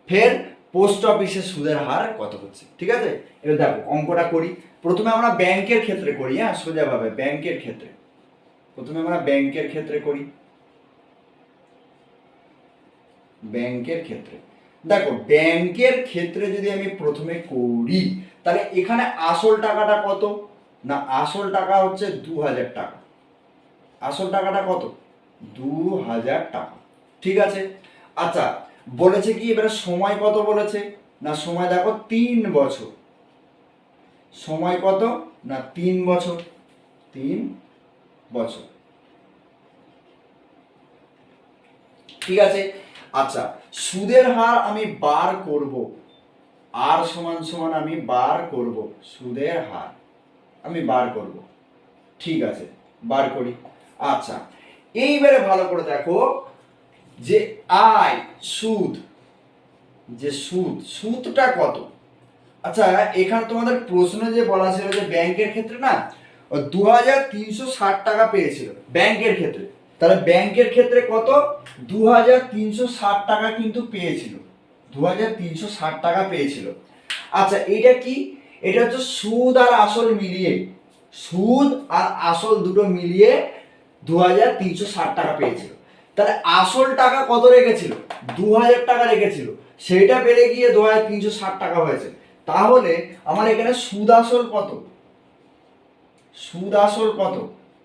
ফের পোস্ট অফিসের সুদের হার কত হচ্ছে। ঠিক আছে, এবার দেখো অঙ্কটা করি। প্রথমে আমরা ব্যাংকের ক্ষেত্রে করি, হ্যাঁ সোজাভাবে ব্যাংকের ক্ষেত্রে, প্রথমে আমরা ব্যাংকের ক্ষেত্রে করি। ব্যাংকের ক্ষেত্রে দেখো ব্যাংকের ক্ষেত্রে যদি আমি প্রথমে করি, তাহলে এখানে আসল টাকাটা কত না, আসল টাকা হচ্ছে 2000 টাকা, আসল টাকাটা কত 2000 টাকা। ঠিক আছে, আচ্ছা বলেছে কি এবারে সময় কত বলেছে না, সময় দেখো 3 বছর, সময় কত না 3 বছর, 3 বছর। ঠিক আছে। আচ্ছা, সুদের হার আমি বার করব, আর সমান সমান আমি বার করব, সুদের হার আমি বার করব, ঠিক আছে, বার করি। আচ্ছা, এইবারে ভালো করে দেখো যে আয় সুদ, যে সুদটা কত। আচ্ছা, এখানে তোমাদের প্রশ্ন যে বলা ছিল যে ব্যাংকের ক্ষেত্রে না 2360 টাকা পেয়েছিল ব্যাংকের ক্ষেত্রে, তাহলে ব্যাংকের ক্ষেত্রে কত 2360 টাকা কিন্তু পেয়েছিল, 2360 টাকা পেয়েছিল। আচ্ছা, এটা কি, এটা হচ্ছে সুদ আর আসল মিলিয়ে, সুদ আর আসল দুটো মিলিয়ে 2360 টাকা পেয়েছিল। তাহলে আসল টাকা কত রেখেছিল, 2000 টাকা রেখেছিল, সেটা বেড়ে গিয়ে 2360 টাকা হয়েছে। তাহলে আমার এখানে সুদ আসল কত, সুদ আসল কত,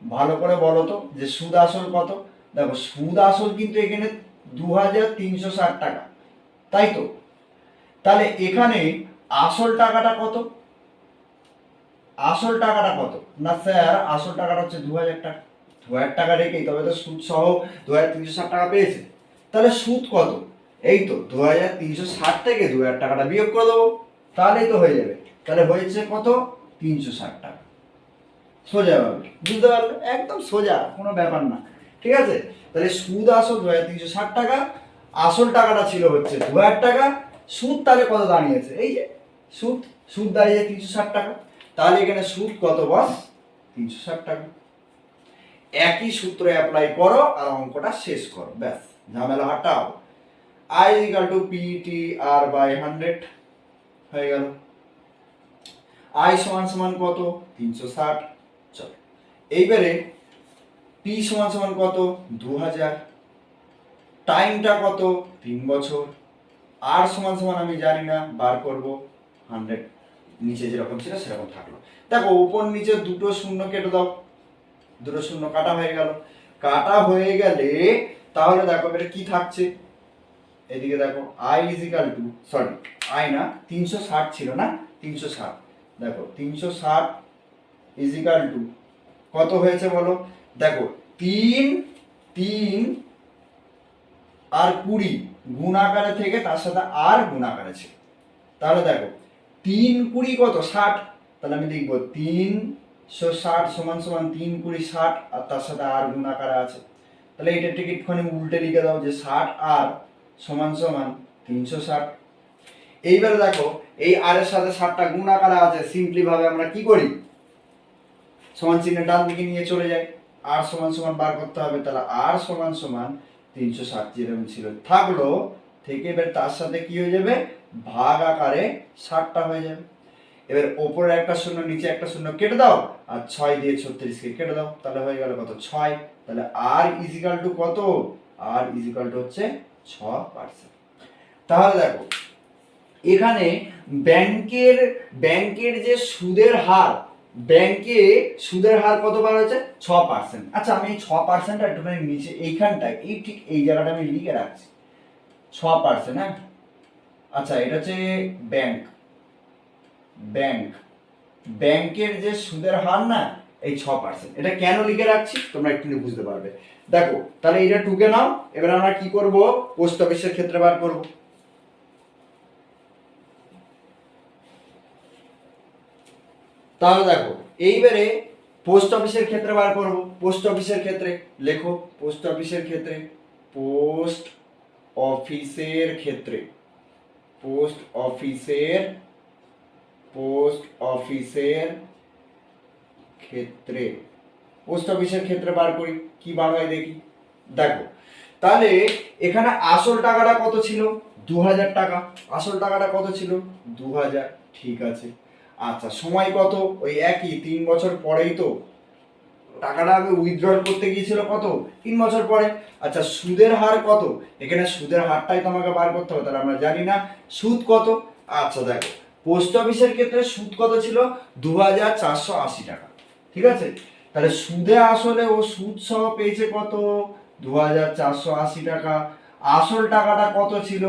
ভালো করে বলো তো যে সুদ আসল কত। দেখো সুদ আসল কিন্তু এখানে 2360 টাকা, তাই তো। তাহলে এখানে আসল টাকাটা কত, আসল টাকাটা কত না স্যার, আসল টাকাটা হচ্ছে 2000 টাকা, 2000 টাকা রেখেই তবে তো সুদ সহ 2360 টাকা পেয়েছে। তাহলে সুদ কত, এই তো 2360 থেকে 2000 টাকাটা বিয়োগ করে দেবো, তাহলেই তো হয়ে যাবে। তাহলে হয়েছে কত, 360 টাকা। সোজা ভাবে বুঝতে পারলে, একদম সোজা, কোনো ব্যাপার না। ঠিক আছে, তাহলে সুদ আসল 2360 টাকা, আসল টাকাটা ছিল হচ্ছে 2000 টাকা, সুদ তাহলে কত দাঁড়িয়েছে, এই যে সুদ, সুদ দাঁড়িয়ে 360 টাকা। তাহলে এখানে সুদ কত বল, 360 টাকা। একই সূত্র অ্যাপ্লাই করো আর অঙ্কটা শেষ করো, ব্যাস ঝামেলা হটাও। I = PTR/100 হয়ে গেল। I সমান সমান কত, 360। চলো এইবারে P সমান সমান কত, 2000, টাইমটা কত, 3 বছর, আর সমান সমান আমি জানি না, বার করব 100, নিচে যেরকম ছিল সেরকম থাকলো। দেখো উপর নিচে দুটো শূন্য কেটে দাও, দুটো শূন্য কাটা হয়ে গেল। কাটা হয়ে গেলে তাহলে দেখো এটা কি থাকছে, এদিকে দেখো I = সরি I না 360 ছিল না, 360, দেখো 360 কত হয়েছে বলো, দেখো 3 আর 20 গুণ আকারে থেকে তার সাথে আর গুণ আকারে ছিল। তাহলে দেখো 3 20 কত 60, তাহলে আমি লিখবো 360 সমান সমান 3 20 60 আর তার সাথে আর গুণ আকারে আছে। তাহলে এটা টিকিটখানি উল্টে লিখে দাও যে 60 আর সমান সমান 360। এইবারে দেখো এই আর এর সাথে 60টা গুণ আকারে আছে, সিম্পলি ভাবে আমরা কি করি, সমান চিহ্ন ডান দিকে নিয়ে চলে যাই, আর সমান সমান বার করতে হবে। তাহলে আর সমান সমান 360 যেরকম ছিল থাকলো, থেকে এবার তার সাথে কি হয়ে যাবে, ভাগ আকারে 60টা হয়ে যাবে। এবার ওপরে একটা শূন্য নিচে একটা শূন্য কেটে দাও, আর 6 দিয়ে 36কে কেটে দাও, তাহলে হয়ে গেল কত, 6। তাহলে আর কত, আর হচ্ছে 6%। তাহলে দেখো এখানে ব্যাংকের যে সুদের হার, ব্যাংকে সুদের হার কত বার হয়েছে, 6%। আচ্ছা আমি এই 6%টা একটুখানি নিচে এইখানটায় এই ঠিক এই জায়গাটা আমি লিখে রাখছি, 6%। হ্যাঁ, আচ্ছা এটা হচ্ছে ব্যাংকের যে সুদের হার না এই 6%, এটা কেন লিখে রাখছি তোমরা একটু বুঝতে পারবে। দেখো তাহলে এটা টুকে নাও, এবার আমরা কি করব, পোস্ট অফিসের ক্ষেত্রে বার করব। তাহলে দেখো এইবারে পোস্ট অফিসের ক্ষেত্রে বার করব। পোস্ট অফিসের ক্ষেত্রে লেখো, পোস্ট অফিসের ক্ষেত্রে, পোস্ট অফিসের ক্ষেত্রে, পোস্ট অফিসের ক্ষেত্রে, পোস্ট অফিসের ক্ষেত্রে বার করি, কি বার হয় দেখি। দেখো তাহলে এখানে আসল টাকাটা কত ছিল, 2000 টাকা, আসল টাকাটা কত ছিল, 2000, ঠিক আছে। আচ্ছা সময় কত, ওই একই 3 বছর পরেই তো টাকাটা আমি উইথড্রল করতে গিয়েছিল কত, 3 বছর পরে। আচ্ছা সুদের হার কত, এখানে সুদের হারটাই তোমাকে বার করতে হবে, তাহলে আমরা জানি না সুদ কত। আচ্ছা দেখো পোস্ট অফিসের ক্ষেত্রে সুদ কত ছিল, 2480 টাকা, ঠিক আছে। তাহলে সুদে আসলে ও সুদ সহ পেয়েছে কত, 2480 টাকা, আসল টাকাটা কত ছিল,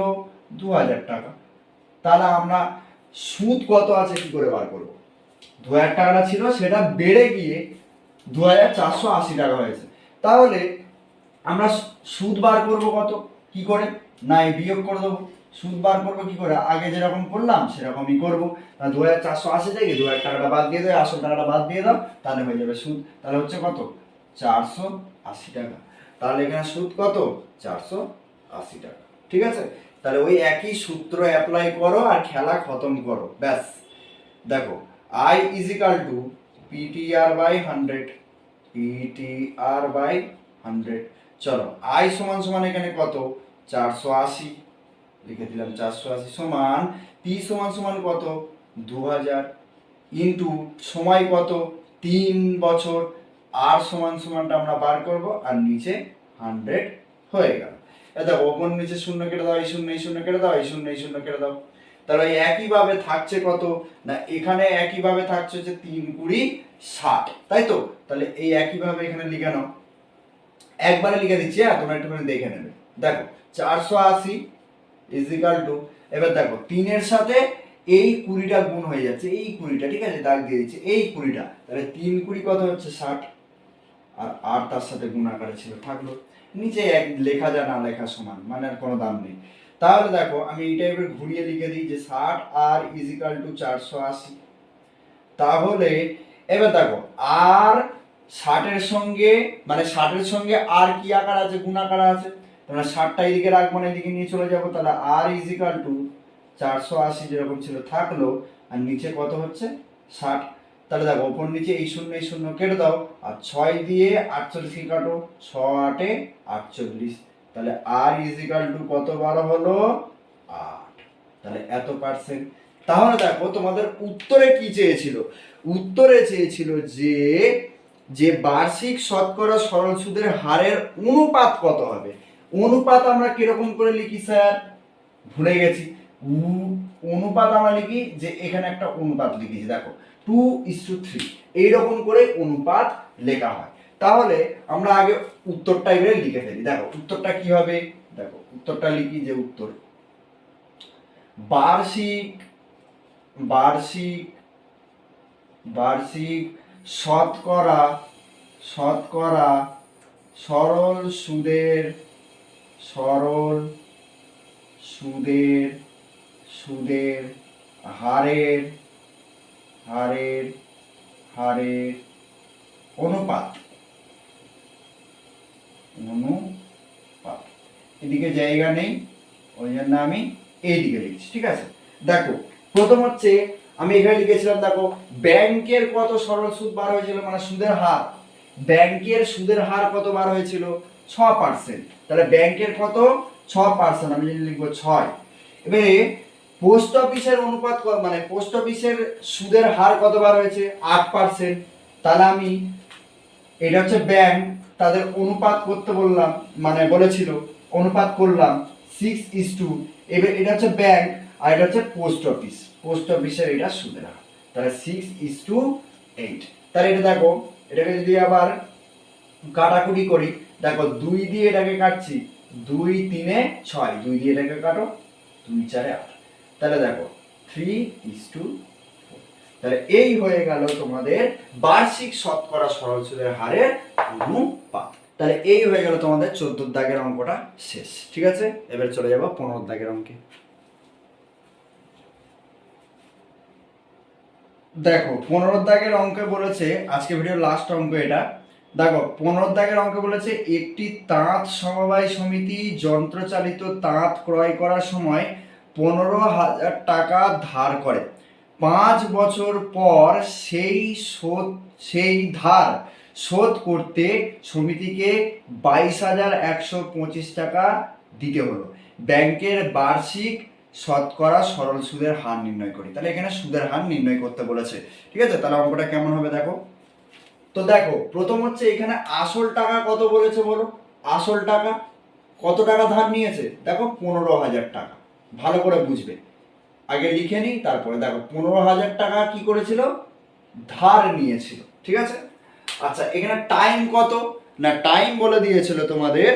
2000 টাকা। তাহলে আমরা সুদ কত আছে কি করে বার করব, 2000 টাকাটা ছিল সেটা বেড়ে গিয়ে 2480 টাকা হয়েছে। তাহলে আমরা সুদ বার করব কত, কি করে, না এই বিয়োগ করে দেবো। সুদ বার করবো কি করে, আগে যেরকম করলাম সেরকমই করবো। 2480 থেকে 2000 টাকাটা বাদ দিয়ে দেয়, আসল টাকাটা বাদ দিয়ে দাও, তাহলে হয়ে যাবে সুদ। তাহলে হচ্ছে কত, 480 টাকা। তাহলে এখানে সুদ কত, 480 টাকা। ঠিক আছে, তাহলে ওই একই সূত্র অ্যাপ্লাই করো আর খেলা খতম করো, ব্যাস। দেখো I is equal to PTR by 100, PTR by 100। চলো I সমান সমান এখানে কত, 480 লিখে দিলাম, 480 সমান P সমান সমান কত, 2000 ইন্টু সময় কত, 3 বছর। আর সমান সমানটা আমরা বার করব, আর নিচে 100 হয়ে গেল। দেখো ওপর নিচে শূন্য কেটে দাও, এই শূন্য এই শূন্য কেটে দাও, এই শূন্য এই শূন্য কেটে দাও। তাহলে একইভাবে থাকছে কত, না এখানে একইভাবে থাকছে হচ্ছে 3 × 60, তাই তো। তাহলে এই একইভাবে এখানে লিখে নাও, একবারে লিখে দিচ্ছি, তোমরা একটুখানি দেখে নেবে। দেখো 480 ইজ ইকাল টু, এবার দেখো 3 এর সাথে এই 20টা গুণ হয়ে যাচ্ছে, এই 20টা, ঠিক আছে, দাগ দিয়ে দিচ্ছি, এই 20টা। তাহলে 3 × 20 কত হচ্ছে 60, আর তার সাথে গুণ আকারে ছিল, থাকলো। নিচে এক লেখা যা না লেখা সমান, মানে আর কোনো দাম নেই। তাহলে দেখো আমি এই টাইপের ঘুরিয়ে লিখে দিই যে 60 আর ইজ ইকাল টু 480। তাহলে এবার দেখো আর 60-এর সঙ্গে, মানে 60-এর সঙ্গে আর কি আকার আছে, গুণ আকার আছে। তোমরা 60টা এদিকে রাখবো না, এদিকে নিয়ে চলে যাবো। তাহলে আর ইজ ইকাল টু 480 যেরকম ছিল থাকলো, আর নিচে কত হচ্ছে 60। তাহলে দেখো ওপর নিচে এই শূন্য এই শূন্য কেটে দাও, আর 6 দিয়ে 48 কে কাটো, 6 8 48। তাহলে আর ইজ ইকাল টু কত বার হলো, 8। তাহলে এত পার্সেন্ট। তাহলে দেখো তোমাদের উত্তরে কি চেয়েছিল, উত্তরে চেয়েছিল যে যে বার্ষিক শতকরা সরল সুদের হারের অনুপাত কত হবে। অনুপাত আমরা কিরকম করে লিখি স্যার, ভুলে গেছি। অনুপাত আমরা লিখি যে এখানে একটা অনুপাত লিখেছি, দেখো 2:3, এইরকম করে অনুপাত লেখা হয়। তাহলে আমরা আগে উত্তরটা এবারে লিখে ফেলি। দেখো উত্তরটা কি হবে, দেখো উত্তরটা লিখি যে উত্তর বার্ষিক বার্ষিক বার্ষিক শতকরা শতকরা সরল সুদের সরল সুদের সুদের হারের হারের হারের অনুপাত অনুপাত। এদিকে জায়গা নেই, ওই জন্য আমি এইদিকে লিখছি, ঠিক আছে। দেখো প্রথম হচ্ছে আমি এখানে লিখেছিলাম, দেখো ব্যাংকের কত সরল সুদ বার হয়েছিল, মানে সুদের হার, ব্যাংকের সুদের হার কত বার হয়েছিল, 6%। তাহলে ব্যাংকের কত, 6%, আমি যদি লিখবো 6। এবারে পোস্ট অফিসের অনুপাত, মানে পোস্ট অফিসের সুদের হার কত বার হয়েছে, 8%। তাহলে আমি, এটা হচ্ছে ব্যাংক, তাদের অনুপাত করতে বললাম, মানে বলেছিল অনুপাত করলাম 6:2। এবার এটা হচ্ছে ব্যাংক, আর এটা হচ্ছে পোস্ট অফিস, পোস্ট অফিসের এটা সুদের হার। তাহলে 6:8। তাহলে এটা দেখো, এটাকে যদি আবার কাটাকুটি করি, দেখো 2 দিয়ে এটাকে কাটছি, 2 3 6, 2 দিয়ে এটাকে কাটো, 2 4 8। তাহলে দেখো 3:4। তাহলে এই হয়ে গেল তোমাদের বার্ষিক শতকরা সরল সুদের হারের অনুপাত। তাহলে এই হয়ে গেল তোমাদের 14 দাগের অঙ্কটা শেষ, ঠিক আছে। এবার চলে যাব 15 দাগের অঙ্কে। দেখো 15 দাগের অঙ্কে বলেছে, আজকে ভিডিওর লাস্ট অঙ্ক এটা। দেখো 15 দাগের অঙ্কে বলেছে একটি তাঁত সমবায় সমিতি যন্ত্রচালিত তাঁত ক্রয় করার সময় 15,000 টাকা ধার করে। 5 বছর পর সেই ধার শোধ করতে সমিতিকে 22,125 টাকা দিতে হলো। ব্যাংকের বার্ষিক শতকরা সরল সুদের হার নির্ণয় করি। তাহলে এখানে সুদের হার নির্ণয় করতে বলেছে, ঠিক আছে। তাহলে অঙ্কটা কেমন হবে দেখো তো। দেখো প্রথম হচ্ছে এখানে আসল টাকা কত বলেছে বলো, আসল টাকা কত টাকা ধার নিয়েছে, দেখো 15,000 টাকা। ভালো করে বুঝবে, আগে লিখে নিই তারপরে। দেখো 15,000 টাকা কি করেছিল, ধার নিয়েছিল, ঠিক আছে। আচ্ছা এখানে টাইম কত, না টাইম বলে দিয়েছিল তোমাদের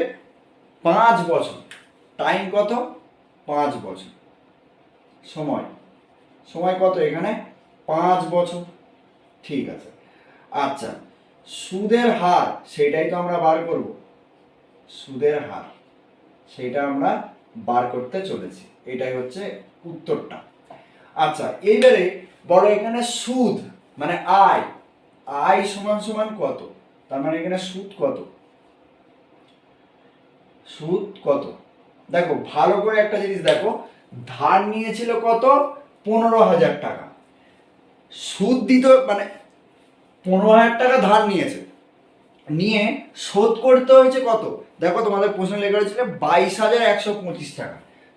5 বছর। টাইম কত, 5 বছর। সময়, সময় কত এখানে, 5 বছর, ঠিক আছে। আচ্ছা সুদের হার সেটাই তো আমরা বার করব, সুদের হার সেটা আমরা বার করতে চলেছি। এটাই হচ্ছে উত্তরটা। আচ্ছা, এইবারে বলো এখানে সুদ মানে আয়, আয় সমান সমান কত, তার মানে এখানে সুদ কত, সুদ কত। দেখো ভালো করে একটা জিনিস দেখো, ধার নিয়েছিল কত, 15,000 টাকা, সুদ দিত মানে 15,000 টাকা ধার নিয়েছে, নিয়ে শোধ করতে হয়েছে কত, দেখো তোমাদের প্রশ্ন লেখা হয়েছিল 22,125 টাকা,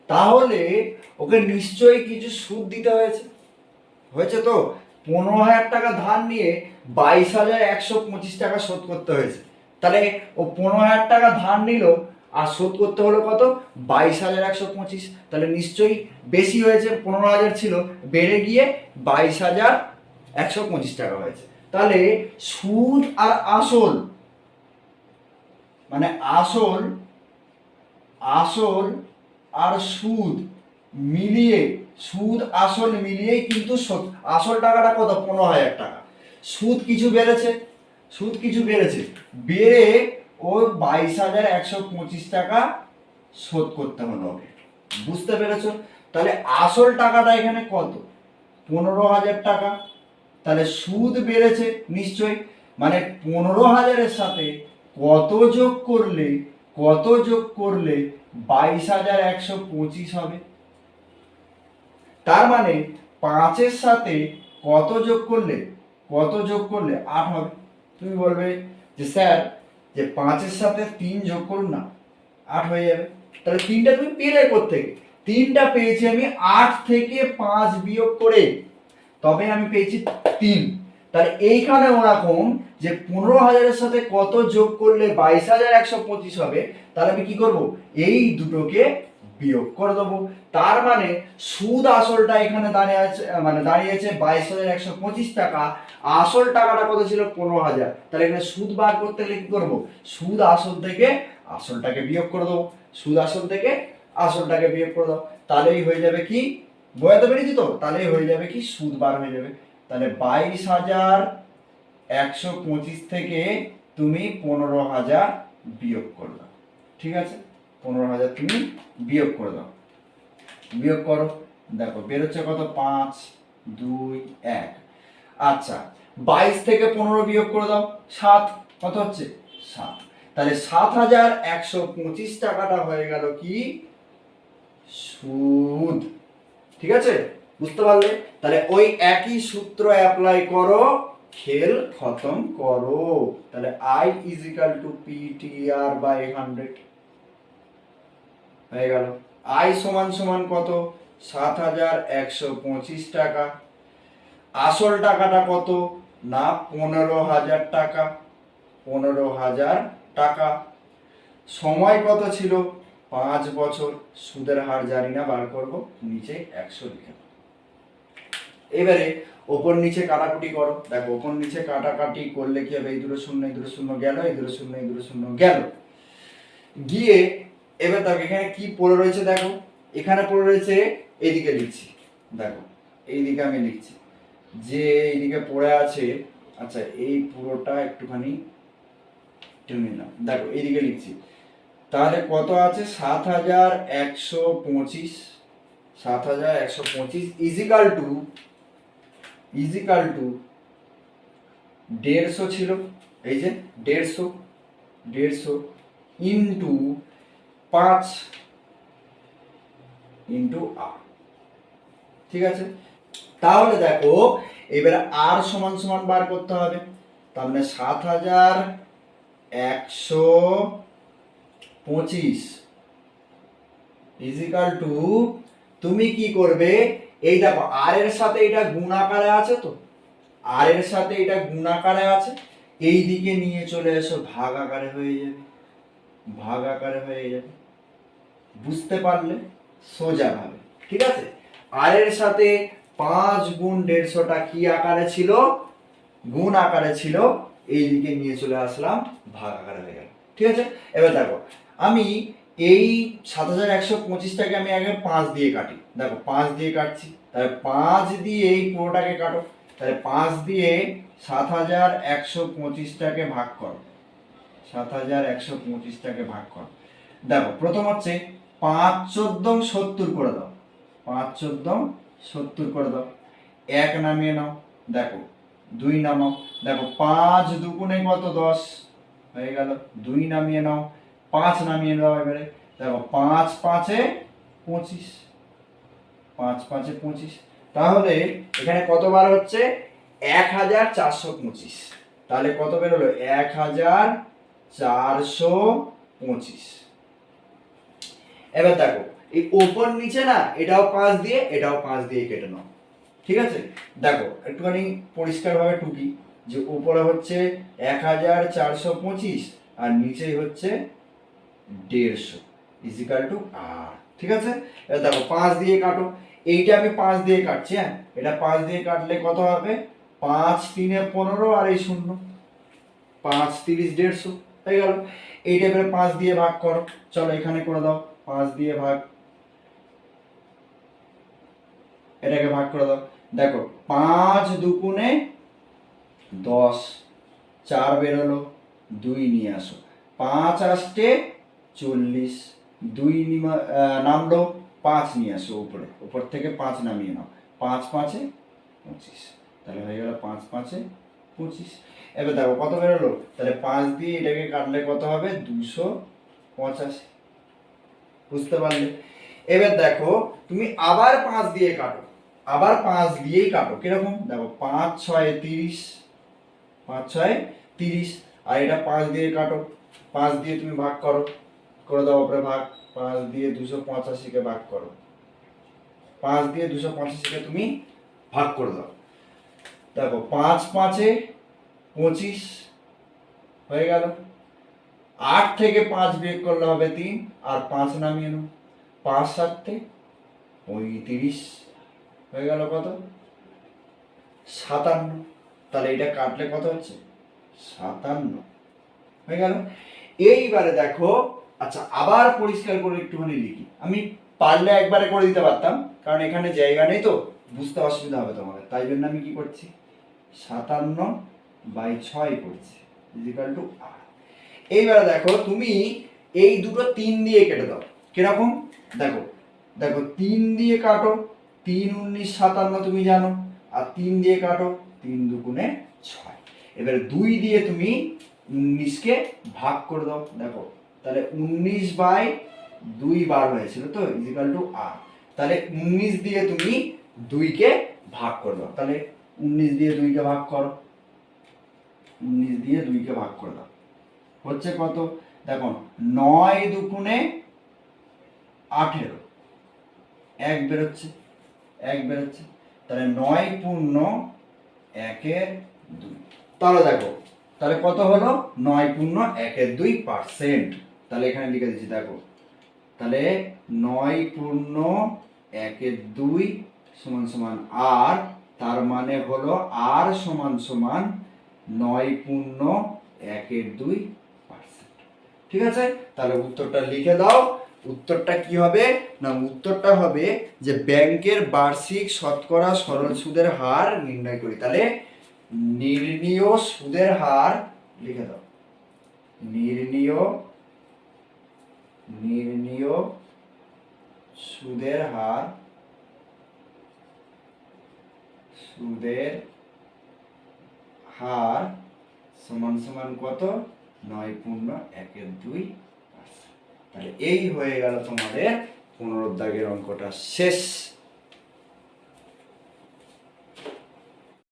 তাহলে ওকে নিশ্চয়ই কিছু সুদ দিতে হয়েছে, হয়েছে তো। 15,000 টাকা ধার নিয়ে 22,125 টাকা শোধ করতে হয়েছে, তাহলে ও 15,000 টাকা ধার নিল আর শোধ করতে হলো কত, 22,125, তাহলে নিশ্চয়ই বেশি হয়েছে, 15,000 ছিল বেড়ে গিয়ে 22,125 টাকা হয়েছে। তাহলে সুদ আর আসল মানে আসল, আসল আর সুদ মিলিয়ে, সুদ আসল মিলিয়েই কিন্তু আসল টাকাটা কত, 15,000 টাকা, সুদ কিছু বেড়েছে, সুদ কিছু বেড়েছে, বেড়ে ও 22,125 টাকা শোধ করতে হলো ওকে, বুঝতে পেরেছো। তাহলে আসল টাকাটা এখানে কত, 15,000 টাকা, তাহলে সুদ বেড়েছে নিশ্চয়ই, মানে 15,000-এর সাথে কত যোগ করলে, কত যোগ করলে 22,125 হবে, তার মানে 5-এর সাথে কত যোগ করলে, কত যোগ করলে 8 হবে। তুমি বলবে যে স্যার যে 5-এর সাথে 3 যোগ করুন না, 8 হয়ে যাবে। তাহলে 3টা তুমি পেলে কোত্থেকে, 3টা পেয়েছি আমি 8 থেকে 5 বিয়োগ করে, তবে আমি পেয়েছি 3। তাহলে এইখানে ওরকম যে 15,000-এর সাথে কত যোগ করলে 22,125 হবে, তাহলে আমি কি করব, এই দুটোকে বিয়োগ করে দেবো। তার মানে সুদ আসলটা এখানে দাঁড়িয়েছে 22,125 টাকা, আসল টাকাটা কত ছিল, 15,000। তাহলে এখানে সুদ বার করতে গেলে কি করবো, সুদ আসল থেকে আসলটাকে বিয়োগ করে দেবো, সুদ আসল থেকে আসলটাকে বিয়োগ করে দাও, তাহলেই হয়ে যাবে কি, বোঝাতে পেরেছি তো, তাহলেই হয়ে যাবে কি, সুদ বার হয়ে যাবে। তাহলে 22,125 থেকে তুমি 15,000 বিয়োগ করে দাও, ঠিক আছে, 15,000 তুমি বিয়োগ করে দাও, বিয়োগ করো, দেখো বেরোচ্ছে কত, 5, 2, 1। আচ্ছা 22 থেকে 15 বিয়োগ করে দাও, 7, কত হচ্ছে, 7। তাহলে 7,125 টাকাটা হয়ে গেল কি, সুদ, ঠিক আছে, বুঝতে পারলে। তাহলে ওই একই সূত্র অ্যাপ্লাই করো, খেল খতম করো। তাহলে I is equal to PTR/100 হয়ে গেল। I সমান সমান কত, 7,125 টাকা, আসল টাকাটা কত না 15,000 টাকা, 15,000 টাকা, সময় কত ছিল, 5 বছর, সুদের হার জানি না, বার করব, নিচে 100 লিখে। এবারে ওপর নিচে কাটাকুটি করো, দেখো ওপর নিচে কাটাকাটি করলে কি হবে, এই দুটো শূন্য, এই দুটো শূন্য গেল, এই দুটো শূন্য, এই দুটো শূন্য গেল, গিয়ে এবার দেখো এখানে কি পড়ে রয়েছে, দেখো এখানে পড়ে রয়েছে, এইদিকে লিখছি, দেখো এইদিকে আমি লিখছি যে এইদিকে পড়ে আছে, আচ্ছা এই পুরোটা একটুখানি টেনে নাও, দেখো এইদিকে লিখছি, তাহলে কত আছে, 7,125, 7,125 ইজিক্যাল টু 150 ছিল, এই যে 150 ইন্টু 5 ইন্টু আর, ঠিক আছে। তাহলে দেখো এবারে আর সমান সমান বার করতে হবে, তার মানে 7,125 ইজিক্যাল টু, তুমি কি করবে, এই দেখো আর এর সাথে এটা গুণ আকারে আছে, তো আর এর সাথে এটা গুণ আকারে আছে, এই দিকে নিয়ে চলে এসো, ভাগ আকারে হয়ে যাবে, ভাগ আকারে হয়ে যাবে, বুঝতে পারলে সোজা ভাবে, ঠিক আছে। আর এর সাথে 5 গুণ 150টা কি আকারে ছিল, গুণ আকারে ছিল, এই দিকে নিয়ে চলে আসলাম, ভাগ আকারে হয়ে গেল, ঠিক আছে। এবার দেখো আমি এই 7,125টাকে আমি আগে 5 দিয়ে কাটি, দেখো 5 দিয়ে কাটছি, তাহলে 5 দিয়ে এই পুরোটাকে কাটো, তাহলে 5 দিয়ে 7,125টাকে ভাগ করো, 7,125টাকে ভাগ করো, দেখো প্রথম হচ্ছে 5 14 70 করে দাও, 5 14 70 করে দাও, 1 নামিয়ে নাও, দেখো 2 নামাও, দেখো 5 দুগুণে কত 10 হয়ে গেল, 2 নামিয়ে নাও, 5 নামিয়ে নাও, এবারে দেখো 5 5 এ 25, 5 5 এ 25, তাহলে এখানে কতবার হচ্ছে 1425, তাহলে কত বেরোলো 1425। এবার দেখো এই ওপর নিচে না এটাও 5 দিয়ে এটাও 5 দিয়ে কেটে নাও, ঠিক আছে। দেখো একটুখানি পরিষ্কারভাবে টুকি, যে উপরে হচ্ছে 1425 আর নিচে হচ্ছে 150 ইজিক্যাল টু আর, ঠিক আছে। এবার দেখো 5 দিয়ে কাটো, এইটা আমি 5 দিয়ে কাটছি, হ্যাঁ এটা 5 দিয়ে কাটলে কত হবে, 5 3 এ 15 আর এই 0, 5 30 150 হয়ে গেল। এইটা এবারে 5 দিয়ে ভাগ করো, চলো এখানে করে দাও, 5 দিয়ে ভাগ, এটাকে ভাগ করে দাও, দেখো 5 দুগুণে 10, 4 বেরোলো, 2 নিয়ে আসো, 5 আসতে 40, 2 নামলো, 5 নিয়ে আসো উপরে, উপর থেকে 5 নামিয়ে নাও, 5 5 এ 25, তাহলে হয়ে গেল 5 5 এ 25। এবার দেখো কত বেরোলো, তাহলে 5 দিয়ে এটাকে কাটলে কত হবে 285, বুঝতে পারলে। এবার দেখো তুমি আবার 5 দিয়ে কাটো, আবার 5 দিয়েই কাটো, কিরকম দেখো 5 6 30, 5 6 30, আর এটা 5 দিয়ে কাটো, 5 দিয়ে তুমি ভাগ করো, করে দাও উপরে ভাগ, 5 দিয়ে 285 কে ভাগ করো, 5 দিয়ে 285 কে তুমি ভাগ করে দাও, দেখো 5 5 এ 25 হয়ে গেল, 8 থেকে 5 বিয়োগ করলে হবে 3, আর 5 নামিয়ে নাও, 5 7 35 হয়ে গেল কত 57, তাহলে এটা কাটলে কত হচ্ছে 57 হয়ে গেল। এইবারে দেখো, আচ্ছা আবার পরিষ্কার করে একটুখানি লিখি, আমি পারলে একবারে করে দিতে পারতাম, কারণ এখানে জায়গা নেই তো বুঝতে অসুবিধা হবে তোমাদের, তাই জন্য আমি কি করছি 57/6 করছি ইজিক্যাল টু আর। এইবারে দেখো তুমি এই দুটো 3 দিয়ে কেটে দাও, কিরকম দেখো, দেখো 3 দিয়ে কাটো, 3 19 57 তুমি জানো, আর 3 দিয়ে কাটো, 3 দুগুণে 6, এবারে 2 দিয়ে তুমি 19 কে ভাগ করে দাও, দেখো তাহলে 19/2 বার হয়েছিল তো ইজিক্যাল টু আর, তাহলে 19 দিয়ে তুমি 2 কে ভাগ করে দাও, তাহলে 19 দিয়ে 2 কে ভাগ করো, 19 দিয়ে 2 কে ভাগ করে দাও, হচ্ছে কত দেখো 9 দুগুণে 18, 1 বেরোচ্ছে, 1 বেরোচ্ছে, তাহলে 9 পূর্ণ 1/2, তাহলে দেখো তাহলে কত হলো 9 পূর্ণ 1/2%, তাহলে এখানে লিখে দিচ্ছি দেখো, তাহলে 9 পূর্ণ 1/2 সমান সমান আর, তার মানে হলো আর সমান সমান 9 পূর্ণ 1/2%, ঠিক আছে। তাহলে উত্তরটা লিখে দাও, উত্তরটা কি হবে না, উত্তরটা হবে যে ব্যাংকের বার্ষিক শতকরা সরল সুদের হার নির্ণয় করি, তাহলে নির্ণীয় সুদের হার লিখে দাও, নির্ণীয় সুদের হার, সুদের হার সমান সমান কত 9 পূর্ণ 1/2%, তাহলে এই হয়ে গেল তোমাদের পুনরুদ্ধারের অঙ্কটা শেষ।